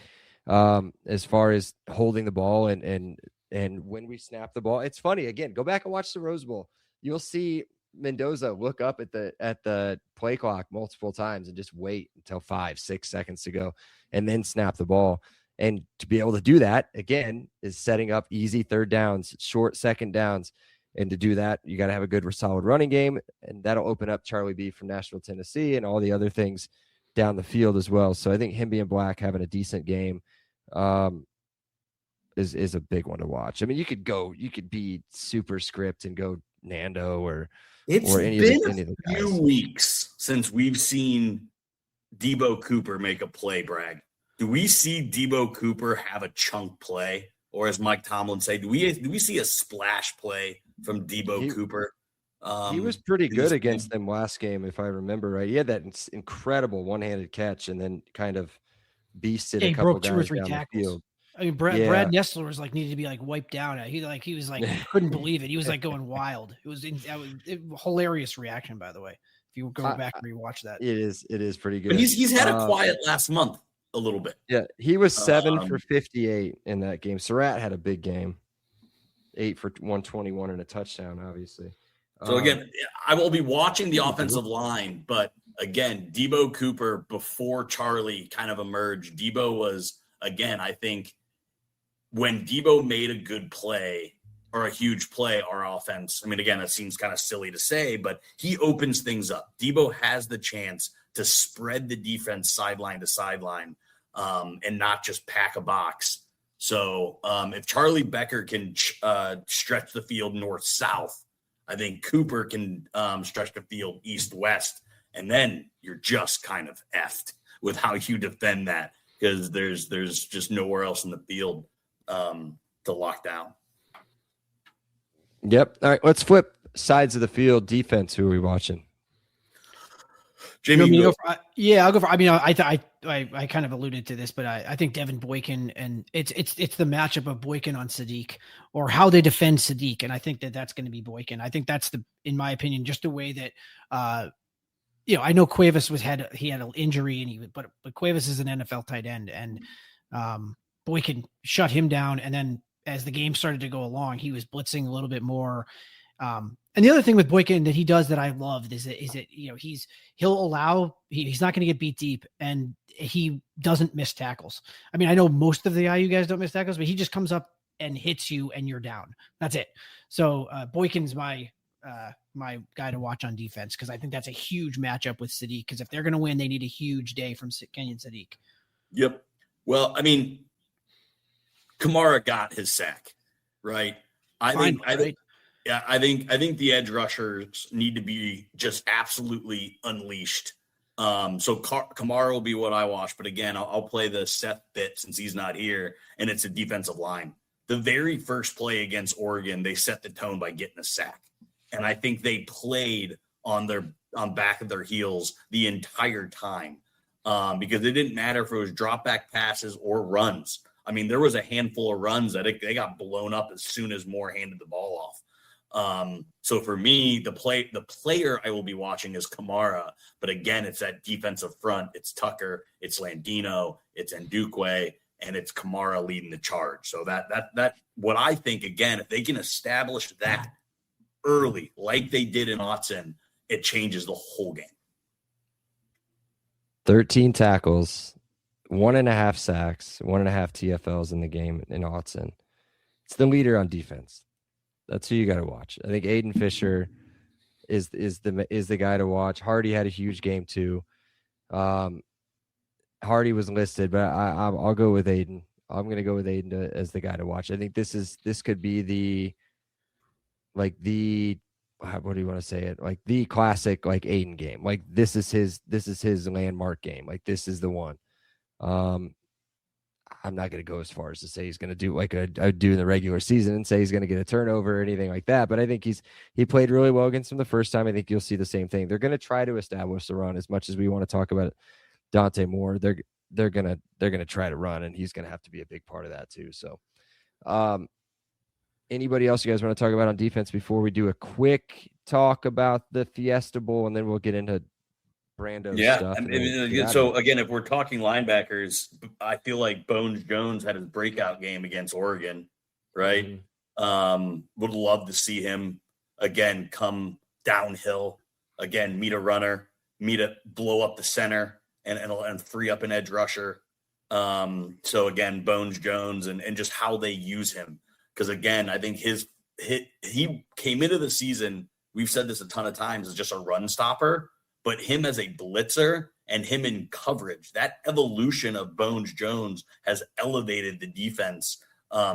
as far as holding the ball and when we snap the ball. It's funny, again, go back and watch the Rose Bowl. You'll see Mendoza look up at the play clock multiple times and just wait until 5-6 seconds to go and then snap the ball. And to be able to do that, again, is setting up easy third downs, short second downs. And to do that, you got to have a good, solid running game, and that'll open up Charlie B from Nashville, Tennessee, and all the other things down the field as well. So I think Himby and Black having a decent game is a big one to watch. I mean, you could be super script and go Nando or any of the guys. Few weeks since we've seen Debo Cooper make a play, Bragg. Do we see Debo Cooper have a chunk play? Or as Mike Tomlin say, do we see a splash play from Debo Cooper? He was pretty in good this against game. them last game, if I remember right. He had that incredible one-handed catch and then kind of beasted Yeah, a he couple broke 2 or guys 3 down the tackles. field. I mean, Yeah. Brad Nestler was like needed to be like wiped down. He was like couldn't believe it. He was like going wild. Hilarious reaction, by the way. If you go back and rewatch that, It is pretty good. But he's had a quiet last month a little bit. Yeah, he was 7 Um, for 58 in that game. Surratt had a big game, 8 for 121 and a touchdown, obviously. So again, I will be watching the offensive line, but again, Debo Cooper before Charlie kind of emerged. Debo was, again, I think when Debo made a good play or a huge play, our offense, I mean, again, it seems kind of silly to say, but he opens things up. Debo has the chance to spread the defense sideline to sideline and not just pack a box. So if Charlie Becker can stretch the field north-south, I think Cooper can stretch the field east-west, and then you're just kind of effed with how you defend that because there's just nowhere else in the field to lock down. Yep. All right, let's flip sides of the field. Defense. Who are we watching? Jamie, I'll go for. I mean, I kind of alluded to this, but I think Devin Boykin, and it's the matchup of Boykin on Sadiq, or how they defend Sadiq, and I think that's going to be Boykin. I think that's in my opinion, just the way that, I know Cuevas had an injury, and but Cuevas is an NFL tight end, and Boykin shut him down, and then as the game started to go along, he was blitzing a little bit more. And the other thing with Boykin that he does that I love is that he's not going to get beat deep, and he doesn't miss tackles. I mean, I know most of the IU guys don't miss tackles, but he just comes up and hits you and you're down. That's it. So Boykin's my guy to watch on defense, because I think that's a huge matchup with Sadiq, because if they're going to win, they need a huge day from Kenyon Sadiq. Yep. Well, I mean, Kamara got his sack, right? I think the edge rushers need to be just absolutely unleashed. So Kamara will be what I watch, but again, I'll play the Seth bit since he's not here, and it's a defensive line. The very first play against Oregon, they set the tone by getting a sack, and I think they played on back of their heels the entire time because it didn't matter if it was drop back passes or runs. I mean, there was a handful of runs that they got blown up as soon as Moore handed the ball off. So for me, the player I will be watching is Kamara, but again, it's that defensive front. It's Tucker, it's Landino, it's Ndukwe, and it's Kamara leading the charge. So that what I think, again, if they can establish that early, like they did in Autzen, it changes the whole game. 13 tackles, 1.5 sacks, 1.5 TFLs in the game in Autzen. It's the leader on defense. That's who you got to watch. I think Aiden Fisher is the guy to watch. Hardy had a huge game too. Hardy was listed, but I'll go with Aiden. I'm going to go with Aiden as the guy to watch. I think this could be what do you want to say it? Like the classic Aiden game. Like this is his landmark game. Like this is the one. I'm not going to go as far as to say he's going to do like I do in the regular season and say he's going to get a turnover or anything like that. But I think he played really well against him the first time. I think you'll see the same thing. They're going to try to establish the run as much as we want to talk about Dante Moore. They're going to try to run, and he's going to have to be a big part of that too. So, anybody else you guys want to talk about on defense before we do a quick talk about the Fiesta Bowl, and then we'll get into Brando stuff. So again, if we're talking linebackers, I feel like Bones Jones had his breakout game against Oregon, right? Mm-hmm. Would love to see him again come downhill, again meet a runner, blow up the center, and free up an edge rusher. So again, Bones Jones and just how they use him, because again, I think he came into the season. We've said this a ton of times, as just a run stopper. But him as a blitzer and him in coverage, that evolution of Bones Jones has elevated the defense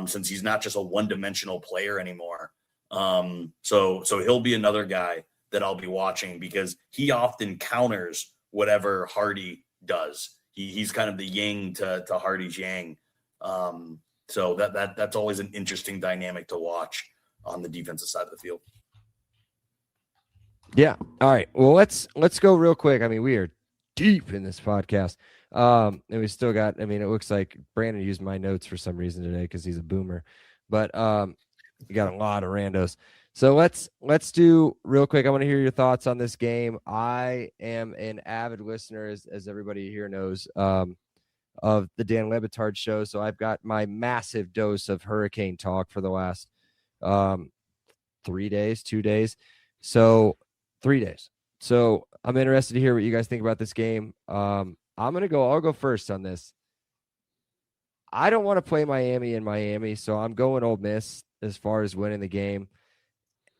since he's not just a one-dimensional player anymore. So he'll be another guy that I'll be watching, because he often counters whatever Hardy does. He's kind of the yin to Hardy's yang. So that's always an interesting dynamic to watch on the defensive side of the field. Yeah. All right. Well, let's go real quick. I mean, we are deep in this podcast. And we still got, I mean, it looks like Brandon used my notes for some reason today because he's a boomer. But we got a lot of randos. So let's do real quick. I want to hear your thoughts on this game. I am an avid listener, as everybody here knows, of the Dan Le Batard show. So I've got my massive dose of hurricane talk for the last 3 days, 2 days. So 3 days. So I'm interested to hear what you guys think about this game. I'll go first on this. I don't want to play Miami in Miami, so I'm going Ole Miss as far as winning the game.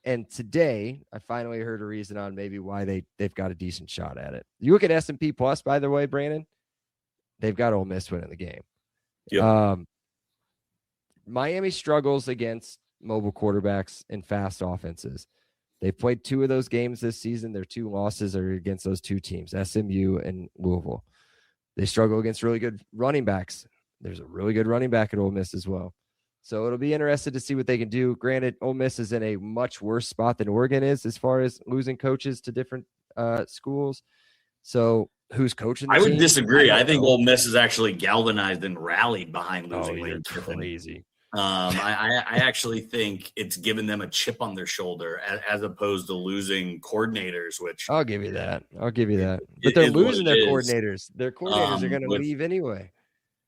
And today, I finally heard a reason on maybe why they've got a decent shot at it. You look at S&P Plus, by the way, Brandon, they've got Ole Miss winning the game. Yep. Miami struggles against mobile quarterbacks and fast offenses. They've played 2 of those games this season. Their 2 losses are against those 2 teams, SMU and Louisville. They struggle against really good running backs. There's a really good running back at Ole Miss as well. So it'll be interesting to see what they can do. Granted, Ole Miss is in a much worse spot than Oregon is as far as losing coaches to different schools. So who's coaching the I would team? disagree. I think Ole Miss is actually galvanized and rallied behind losing. You're crazy. I actually think it's given them a chip on their shoulder as opposed to losing coordinators, which I'll give you that. But they're losing their coordinators. Their coordinators are going to leave anyway.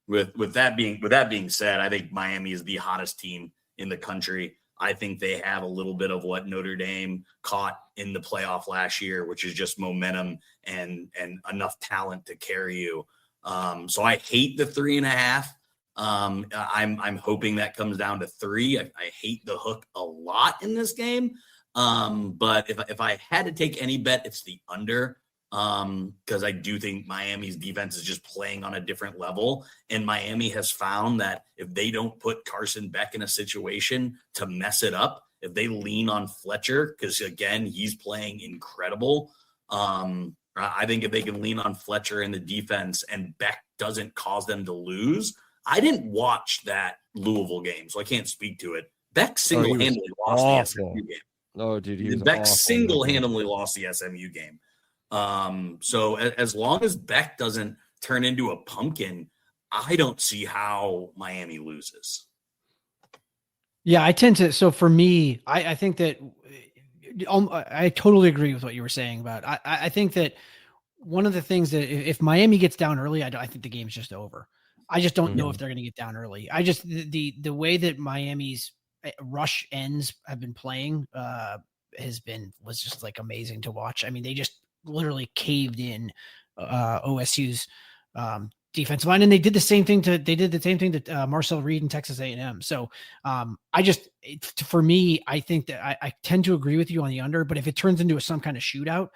With that being said, I think Miami is the hottest team in the country. I think they have a little bit of what Notre Dame caught in the playoff last year, which is just momentum and enough talent to carry you. So I hate the 3.5. I'm hoping that comes down to 3. I hate the hook a lot in this game. But if I had to take any bet, it's the under. Because I do think Miami's defense is just playing on a different level. And Miami has found that if they don't put Carson Beck in a situation to mess it up, if they lean on Fletcher, because again, he's playing incredible. I think if they can lean on Fletcher in the defense and Beck doesn't cause them to lose. I didn't watch that Louisville game, so I can't speak to it. Beck single-handedly lost the SMU game. Oh, dude, Beck single-handedly lost the SMU game. So as long as Beck doesn't turn into a pumpkin, I don't see how Miami loses. Yeah, I tend to. So for me, I think that I totally agree with what you were saying about. I think that one of the things that if Miami gets down early, I think the game's just over. I just don't know if they're going to get down early. I just the way that Miami's rush ends have been playing was just like amazing to watch. I mean, they just literally caved in OSU's defensive line, and they did the same thing to Marcel Reed in Texas A&M. So for me, I think that I tend to agree with you on the under, but if it turns into some kind of shootout,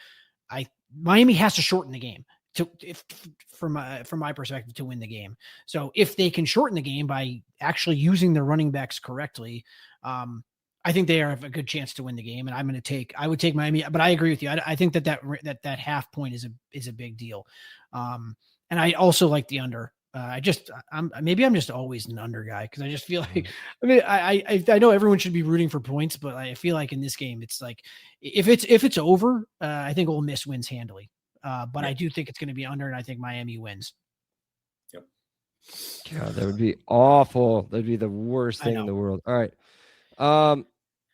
Miami has to shorten the game from my perspective to win the game. So if they can shorten the game by actually using their running backs correctly, I think they have a good chance to win the game, and I would take Miami, but I agree with you. I think that half point is a big deal. And I also like the under. I'm just always an under guy because I just feel like, I mean, I know everyone should be rooting for points, but I feel like in this game, it's like if it's over, I think Ole Miss wins handily. But I do think it's going to be under, and I think Miami wins. Yep. God, that would be awful. That'd be the worst thing in the world. All right. All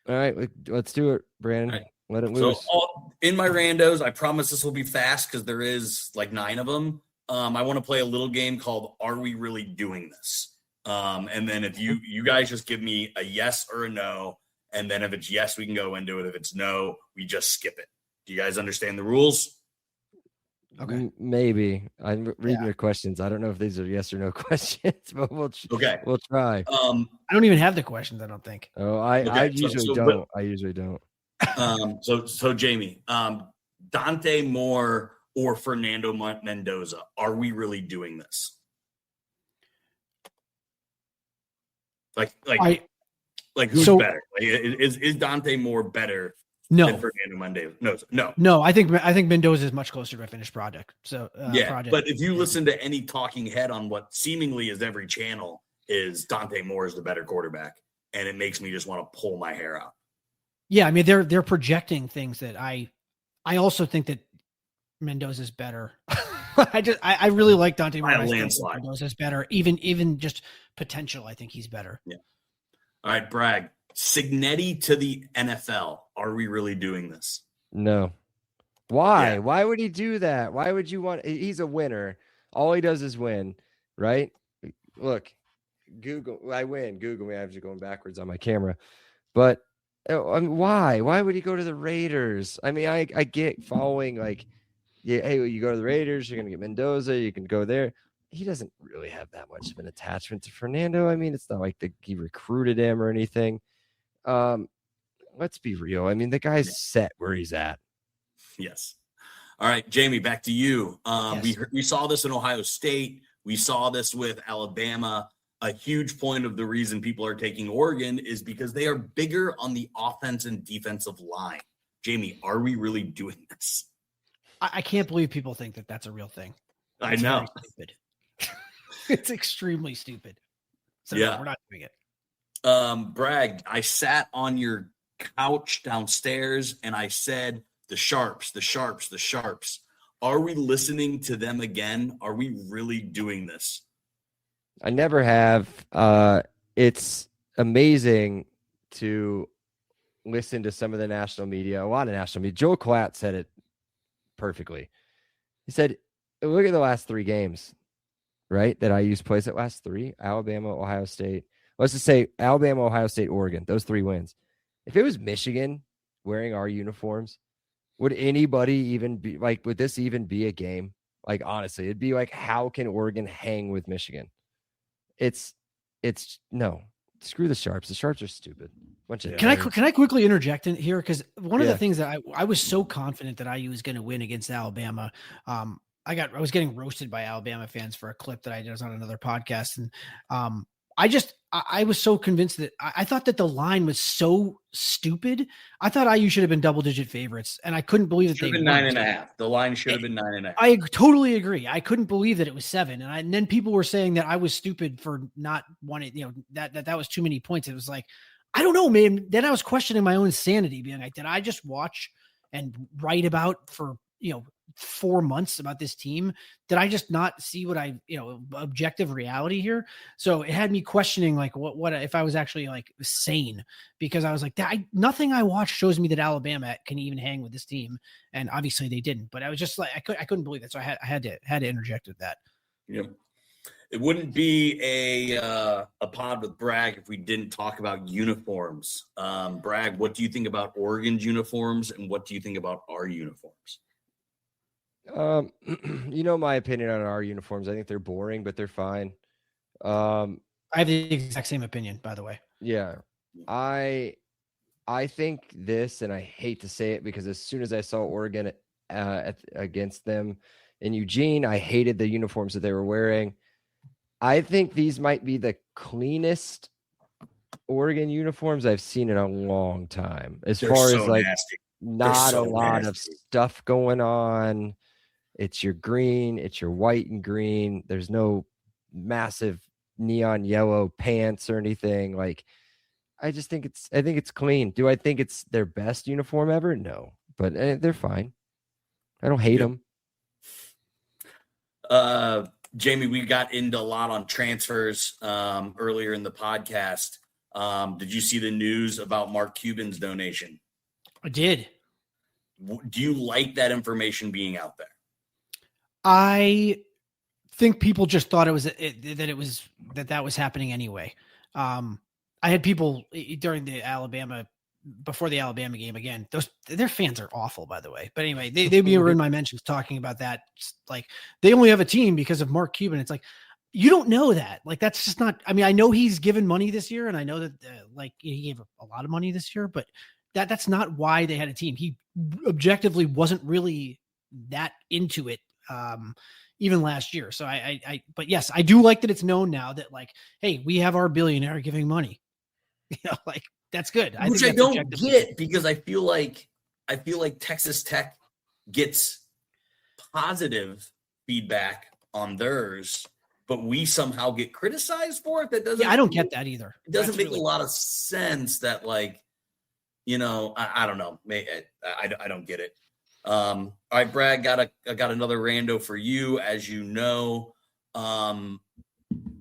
right. Let's do it, Brandon. Right. Let it loose. So in my randos, I promise this will be fast because there is like 9 of them. I want to play a little game called Are We Really Doing This? And then if you guys just give me a yes or a no, and then if it's yes, we can go into it. If it's no, we just skip it. Do you guys understand the rules? Okay. Maybe. I'm reading your questions. I don't know if these are yes or no questions, but we'll try. I don't even have the questions, I don't think. Oh, I usually don't. I usually don't. So Jamie, Dante Moore or Fernando Mendoza, are we really doing this? Like who's better? Like, is Dante Moore better? No. Than Fernando Mendoza? No. I think Mendoza is much closer to a finished product. So but if you listen to any talking head on what seemingly is every channel, is Dante Moore is the better quarterback, and it makes me just want to pull my hair out. Yeah, I mean they're projecting things that I I also think that Mendoza's better. I really like Dante Moore. By a landslide. Mendoza's better. Even just potential, I think he's better. Yeah. All right, Bragg. Signetti to the NFL. Are we really doing this? No. Why? Yeah. Why would he do that? Why would you want? He's a winner. All he does is win, right? Look, Google. I win. Google me. I'm just going backwards on my camera. But I mean, why? Why would he go to the Raiders? I mean, I get following like, yeah, hey, you go to the Raiders, you're gonna get Mendoza. You can go there. He doesn't really have that much of an attachment to Fernando. I mean, it's not like he recruited him or anything. Let's be real. I mean, the guy's set where he's at. Yes. All right, Jamie, back to you. Yes. We saw this in Ohio State. We saw this with Alabama. A huge point of the reason people are taking Oregon is because they are bigger on the offense and defensive line. Jamie, are we really doing this? I can't believe people think that that's a real thing. I know. Stupid. It's extremely stupid. So Yeah. no, we're not doing it. Bragg, I sat on your couch downstairs and I said, the Sharps. Are we listening to them again? Are we really doing this? I never have. It's amazing to listen to some of the national media, a lot of national media. Joe Klatt said it perfectly. He said, look at the last 3 games, right? That IU's plays at last 3, Alabama, Ohio State. Let's just say Alabama, Ohio State, Oregon, those 3 wins. If it was Michigan wearing our uniforms, would anybody even be like, would this even be a game? Like, honestly, it'd be like, how can Oregon hang with Michigan? It's no, screw the Sharps. The Sharps are stupid. Can I quickly interject in here? Because one of the things that I was so confident that IU was going to win against Alabama. I was getting roasted by Alabama fans for a clip that I did on another podcast. And I was so convinced that I thought that the line was so stupid. I thought IU should have been double-digit favorites, and I couldn't believe that Should they have been 9.5. The line should have been 9.5. I totally agree. I couldn't believe that it was 7, and then people were saying that I was stupid for not wanting, that was too many points. It was like, I don't know, man. Then I was questioning my own sanity, being like, did I just watch and write about for 4 months about this team? Did I just not see what objective reality here? So it had me questioning like what if I was actually like sane, because I was like, nothing I watched shows me that Alabama can even hang with this team, and obviously they didn't. But I was just like, I couldn't believe it, so I had to interject with that. Yep. It wouldn't be a pod with Bragg if we didn't talk about uniforms. Bragg, what do you think about Oregon's uniforms, and what do you think about our uniforms? My opinion on our uniforms. I think they're boring, but they're fine. I have the exact same opinion, by the way. Yeah. I think this, and I hate to say it because as soon as I saw Oregon against them in Eugene, I hated the uniforms that they were wearing. I think these might be the cleanest Oregon uniforms I've seen in a long time. As They're far so as like nasty. not so a lot nasty. of stuff going on. It's your green, it's your white and green. There's no massive neon yellow pants or anything. Like, I think it's clean. Do I think it's their best uniform ever? No, but they're fine. I don't hate them. Jamie, we got into a lot on transfers earlier in the podcast. Did you see the news about Mark Cuban's donation? I did. Do you like that information being out there? I think people just thought that was happening anyway. I had people during before the Alabama game, again, their fans are awful, by the way. But anyway, they were in my mentions talking about that. Like, they only have a team because of Mark Cuban. It's like, you don't know that. Like, that's just not, I mean, I know he's given money this year, and I know that he gave a lot of money this year, but that's not why they had a team. He objectively wasn't really that into it. Even last year. So but yes, I do like that it's known now that, like, hey, we have our billionaire giving money. Like, that's good. Which I don't get, because I feel like Texas Tech gets positive feedback on theirs, but we somehow get criticized for it. That doesn't. Yeah, I don't get that either. It doesn't make a lot of sense. That, like, I don't know. I don't get it. All right, Brad, I got another rando for you. As you know,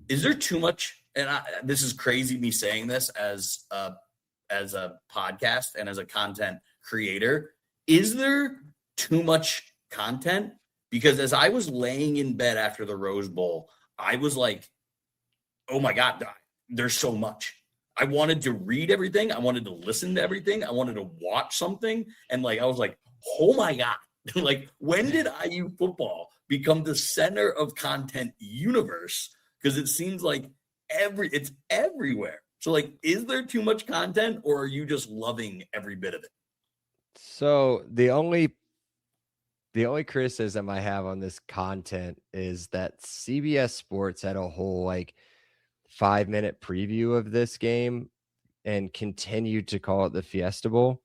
is there too much? And this is crazy me saying this as a podcast and as a content creator. Is there too much content? Because as I was laying in bed after the Rose Bowl, I was like, oh my God, there's so much. I wanted to read everything. I wanted to listen to everything. I wanted to watch something. And I was like, oh my God, when did IU football become the center of content universe? Because it seems like it's everywhere. So is there too much content, or are you just loving every bit of it? So the only criticism I have on this content is that CBS Sports had a whole 5-minute preview of this game and continued to call it the Fiesta Bowl.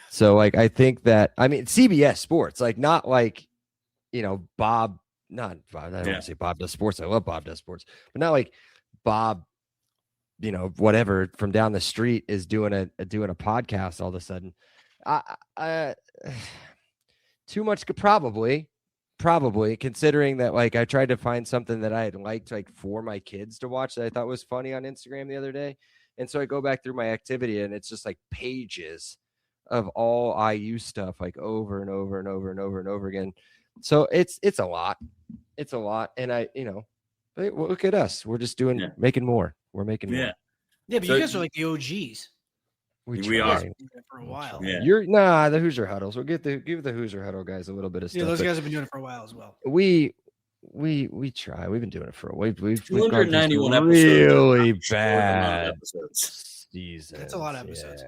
So I think that, CBS Sports, not Bob, not Bob. I don't want to say Bob Does Sports. I love Bob Does Sports, but not Bob, whatever from down the street is doing a podcast all of a sudden. Too much, probably considering that I tried to find something that I had liked for my kids to watch that I thought was funny on Instagram the other day. And so I go back through my activity and it's just pages of all IU stuff over and over and over and over and over again. So it's a lot. It's a lot. And but look at us. We're just making more. We're making more. Yeah, but you guys are the OGs. We are for a while. Yeah. You're the Hoosier Huddles. We'll give the Hoosier Huddle guys a little bit of stuff. Yeah, those guys have been doing it for a while as well. We try. We've been doing it for a while. We've 291 episodes. Really bad episodes. Jesus. That's a lot of episodes.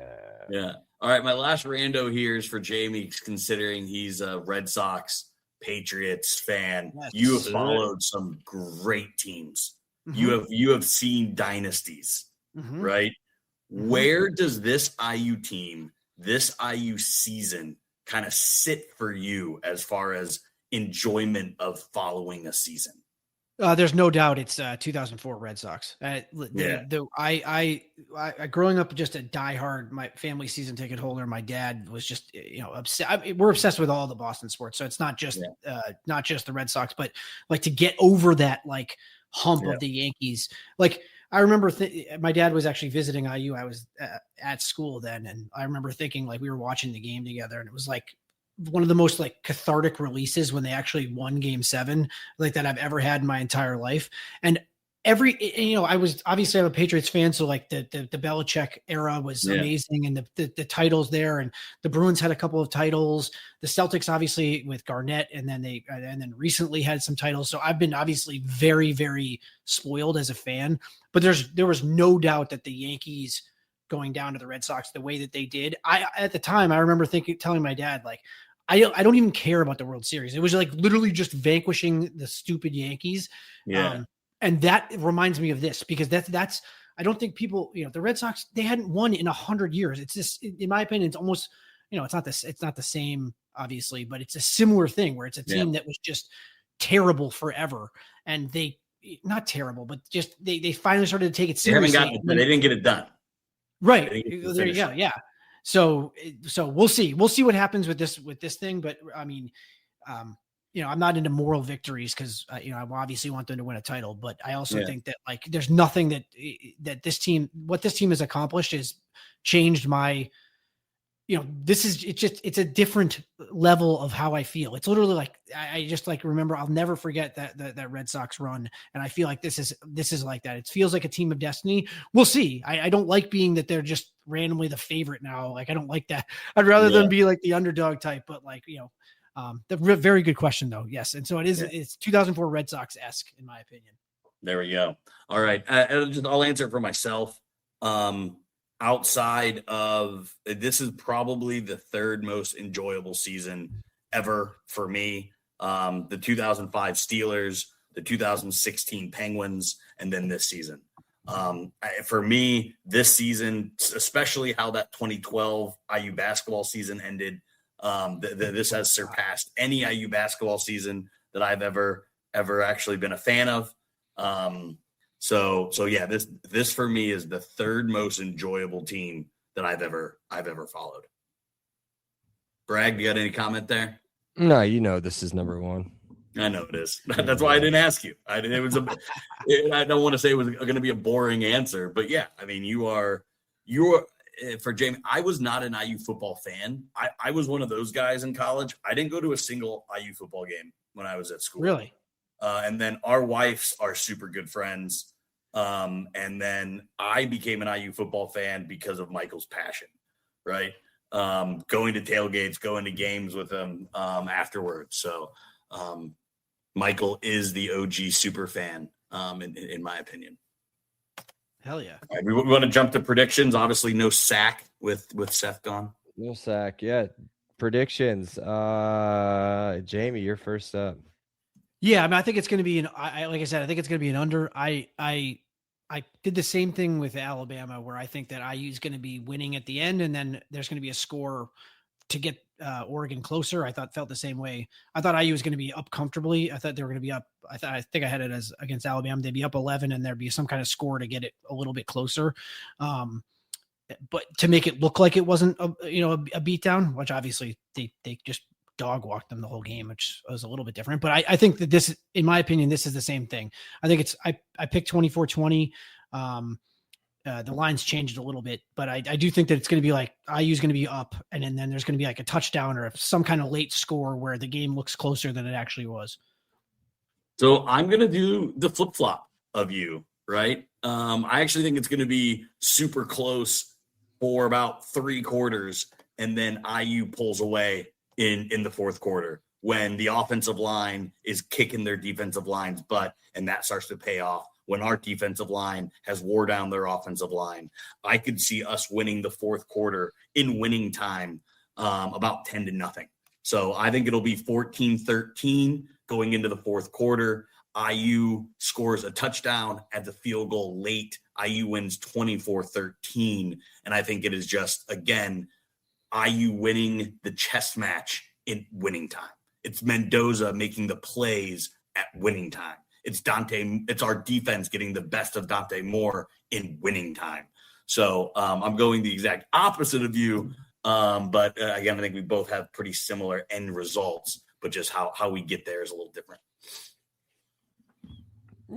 Yeah. All right. My last rando here is for Jamie, considering he's a Red Sox Patriots fan. Yes. You have followed some great teams. Mm-hmm. You have seen dynasties, right? Where does this IU team, this IU season kind of sit for you as far as enjoyment of following a season? There's no doubt it's 2004 Red Sox. I growing up just a diehard, my family season ticket holder. My dad was just obsessed. We're obsessed with all the Boston sports, so it's not just the Red Sox, but to get over that hump of the Yankees. I remember my dad was actually visiting IU. I was at school then. And I remember thinking we were watching the game together and it was one of the most cathartic releases when they actually won Game 7 that I've ever had in my entire life. And I was obviously I'm a Patriots fan. So the Belichick era was amazing and the titles there, and the Bruins had a couple of titles, the Celtics obviously with Garnett, and then recently had some titles. So I've been obviously very, very spoiled as a fan, but there was no doubt that the Yankees going down to the Red Sox the way that they did. At the time, I remember telling my dad, I don't even care about the World Series. It was literally just vanquishing the stupid Yankees. Yeah. And that reminds me of this because that's I don't think people, the Red Sox, they hadn't won in 100 years. It's just, in my opinion, it's almost, it's not the same, obviously, but it's a similar thing where it's a team that was just terrible forever. And they, not terrible, but just they finally started to take it seriously. They didn't get it done. Right. There you go. Yeah. So we'll see. We'll see what happens with this thing. But I'm not into moral victories because I obviously want them to win a title, but I also think that there's nothing that this team, what this team has accomplished is changed my, it's a different level of how I feel. It's literally I just remember, I'll never forget that Red Sox run. And I feel like this is like that. It feels like a team of destiny. We'll see. I don't like being that they're just randomly the favorite now. I don't like that. I'd rather them be the underdog type, but very good question though. Yes. And so it's 2004 Red Sox-esque in my opinion. There we go. All right. I'll answer for myself. Outside of this is probably the third most enjoyable season ever for me. The 2005 Steelers, the 2016 Penguins, and then this season. For me, this season, especially how that 2012 IU basketball season ended, this has surpassed any IU basketball season that I've ever actually been a fan of. So yeah, this for me is the third most enjoyable team that I've ever followed. Bragg, you got any comment there? No, this is number one. I know it is. That's why I didn't ask you. I don't want to say it was going to be a boring answer, but yeah, I mean, you're for Jamie. I was not an IU football fan. I was one of those guys in college. I didn't go to a single IU football game when I was at school. Really? And then our wives are super good friends. And then I became an IU football fan because of Michael's passion, right? Going to tailgates, going to games with him afterwards. So Michael is the OG super fan, in my opinion. Hell yeah. All right, we want to jump to predictions. Obviously, no sack with Seth gone. No sack. Yeah. Predictions. Jamie, you're first up. Yeah, I mean, I think it's going to be like I said, I think it's going to be an under. I did the same thing with Alabama, where I think that IU is going to be winning at the end, and then there's going to be a score to get Oregon closer. Felt the same way. I thought IU was going to be up comfortably. I thought they were going to be up. I think I had it as against Alabama. They'd be up 11, and there'd be some kind of score to get it a little bit closer. But to make it look like it wasn't a beatdown, which obviously they just dog walked them the whole game, which was a little bit different. But I think that this, in my opinion, this is the same thing. I think I picked 24-20. The lines changed a little bit, but I do think that it's going to be like IU is going to be up, and then there's going to be like a touchdown or some kind of late score where the game looks closer than it actually was. So I'm going to do the flip-flop of you, right? I actually think it's going to be super close for about 3 quarters, and then IU pulls away in the fourth quarter when the offensive line is kicking their defensive line's butt, and that starts to pay off. When our defensive line has wore down their offensive line, I could see us winning the fourth quarter in winning time, about 10-0. So I think it'll be 14-13 going into the fourth quarter. IU scores a touchdown at the field goal late. IU wins 24-13. And I think it is just, again, IU winning the chess match in winning time. It's Mendoza making the plays at winning time. It's our defense getting the best of Dante Moore in winning time. So I'm going the exact opposite of you. But again, I think we both have pretty similar end results, but just how we get there is a little different.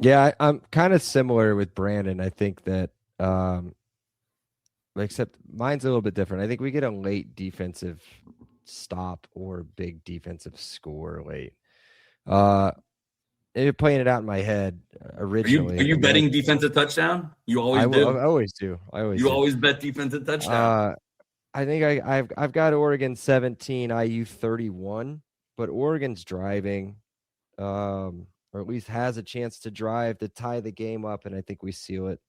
Yeah, I'm kind of similar with Brandon. I think that except mine's a little bit different. I think we get a late defensive stop or big defensive score late. You're playing it out in my head originally. Are you betting defensive touchdown? You always do. I always do. You always bet defensive touchdown. I think I've got Oregon 17, IU 31, but Oregon's driving, or at least has a chance to drive to tie the game up, and I think we seal it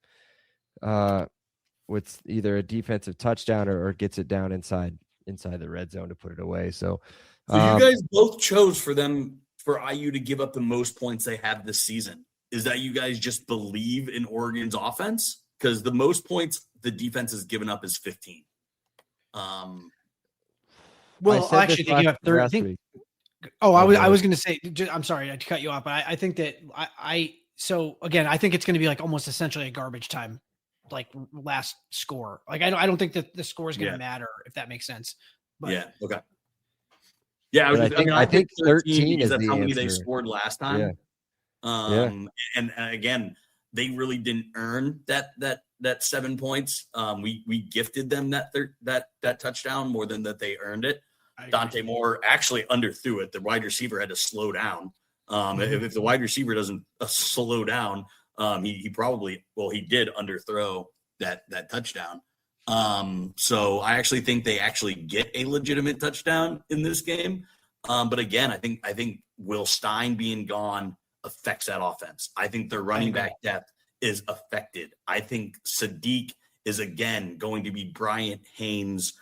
with either a defensive touchdown or gets it down inside the red zone to put it away. So you guys both chose for IU to give up the most points they have this season. Is that you guys just believe in Oregon's offense? Because the most points the defense has given up is 15. Well, I actually think you have 13. Oh, I was going to say, I'm sorry to cut you off, but I think that so again, I think it's going to be like almost essentially a garbage time, like last score. Like I don't think that the score is going to matter, if that makes sense. But, yeah. Okay. Yeah, I think 13 is that's how many they scored last time. Yeah. And again, they really didn't earn that 7 points. We gifted them that touchdown more than that they earned it. Dante Moore actually underthrew it. The wide receiver had to slow down. If the wide receiver doesn't slow down, he did underthrow that touchdown. So I actually think they actually get a legitimate touchdown in this game. But again, I think Will Stein being gone affects that offense. I think their running back depth is affected. I think Sadiq is again going to be Bryant Haynes'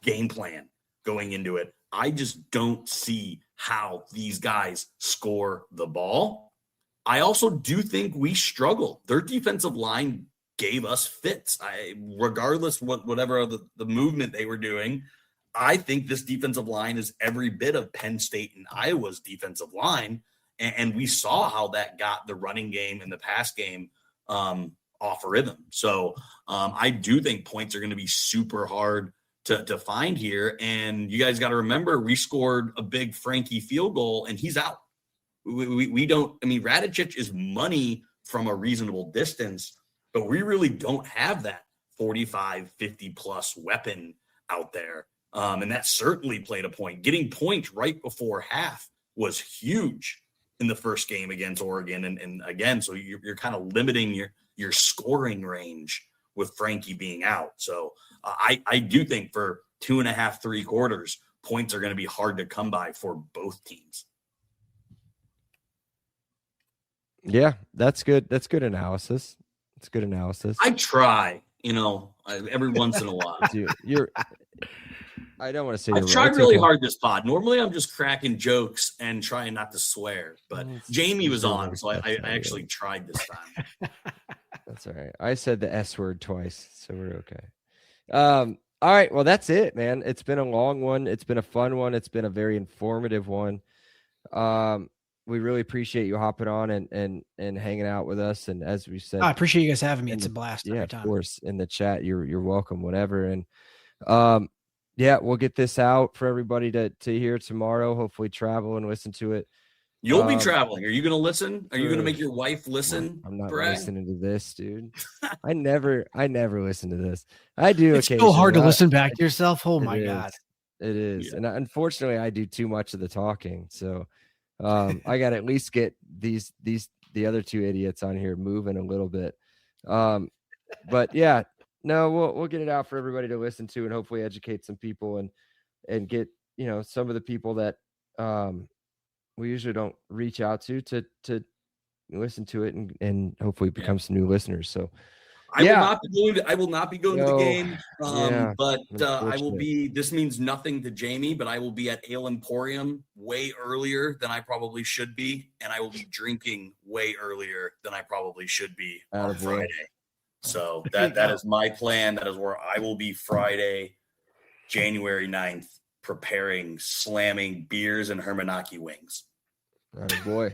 game plan going into it. I just don't see how these guys score the ball. I also do think we struggle. Their defensive line gave us fits. Regardless whatever the movement they were doing, I think this defensive line is every bit of Penn State and Iowa's defensive line. And we saw how that got the running game and the pass game off rhythm. So I do think points are going to be super hard to find here. And you guys got to remember, we scored a big Frankie field goal and he's out. We don't, I mean, Radicic is money from a reasonable distance, but we really don't have that 45, 50 plus weapon out there. And that certainly played a point. Getting points right before half was huge in the first game against Oregon. And again, so you're kind of limiting your scoring range with Frankie being out. So I do think for 2.5, 3 quarters, points are going to be hard to come by for both teams. Yeah, that's good. That's good analysis. It's good analysis. I try, every once in a while. Dude, I don't want to say I've tried really hard this pod. Normally I'm just cracking jokes and trying not to swear, but Jamie was on, so I actually tried this time. That's all right. I said the S word twice, so we're okay. All right. Well, that's it, man. It's been a long one. It's been a fun one. It's been a very informative one. We really appreciate you hopping on and hanging out with us. And as we said, I appreciate you guys having me. It's a blast. Yeah, every time. Of course. In the chat, you're welcome whenever. And yeah, we'll get this out for everybody to hear tomorrow. Hopefully travel and listen to it. You'll be traveling. Are you going to listen? Are you going to make your wife listen? I'm not Brad? listening to this, dude. I never listen to this. I do. It's so hard to listen back to yourself. Oh my God. It is. Yeah. And unfortunately I do too much of the talking. So I got to at least get the other two idiots on here moving a little bit. But yeah, no, we'll get it out for everybody to listen to and hopefully educate some people and get, some of the people that we usually don't reach out to listen to it and hopefully become some new listeners. So I will not be going to the game. But I will be, this means nothing to Jamie, but I will be at Ale Emporium way earlier than I probably should be. And I will be drinking way earlier than I probably should be on Friday. So that is my plan. That is where I will be Friday, January 9th, preparing, slamming beers and Hermanaki wings. Atta boy.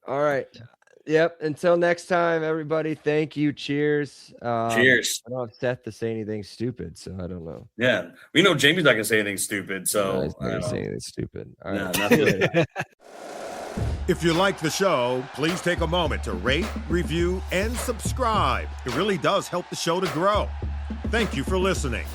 All right. Yep. Until next time, everybody. Thank you. Cheers. Cheers. I don't have Seth to say anything stupid, so I don't know. Yeah. We know Jamie's not going to say anything stupid, so. He's not going to say anything stupid. All right. No, If you like the show, please take a moment to rate, review, and subscribe. It really does help the show to grow. Thank you for listening.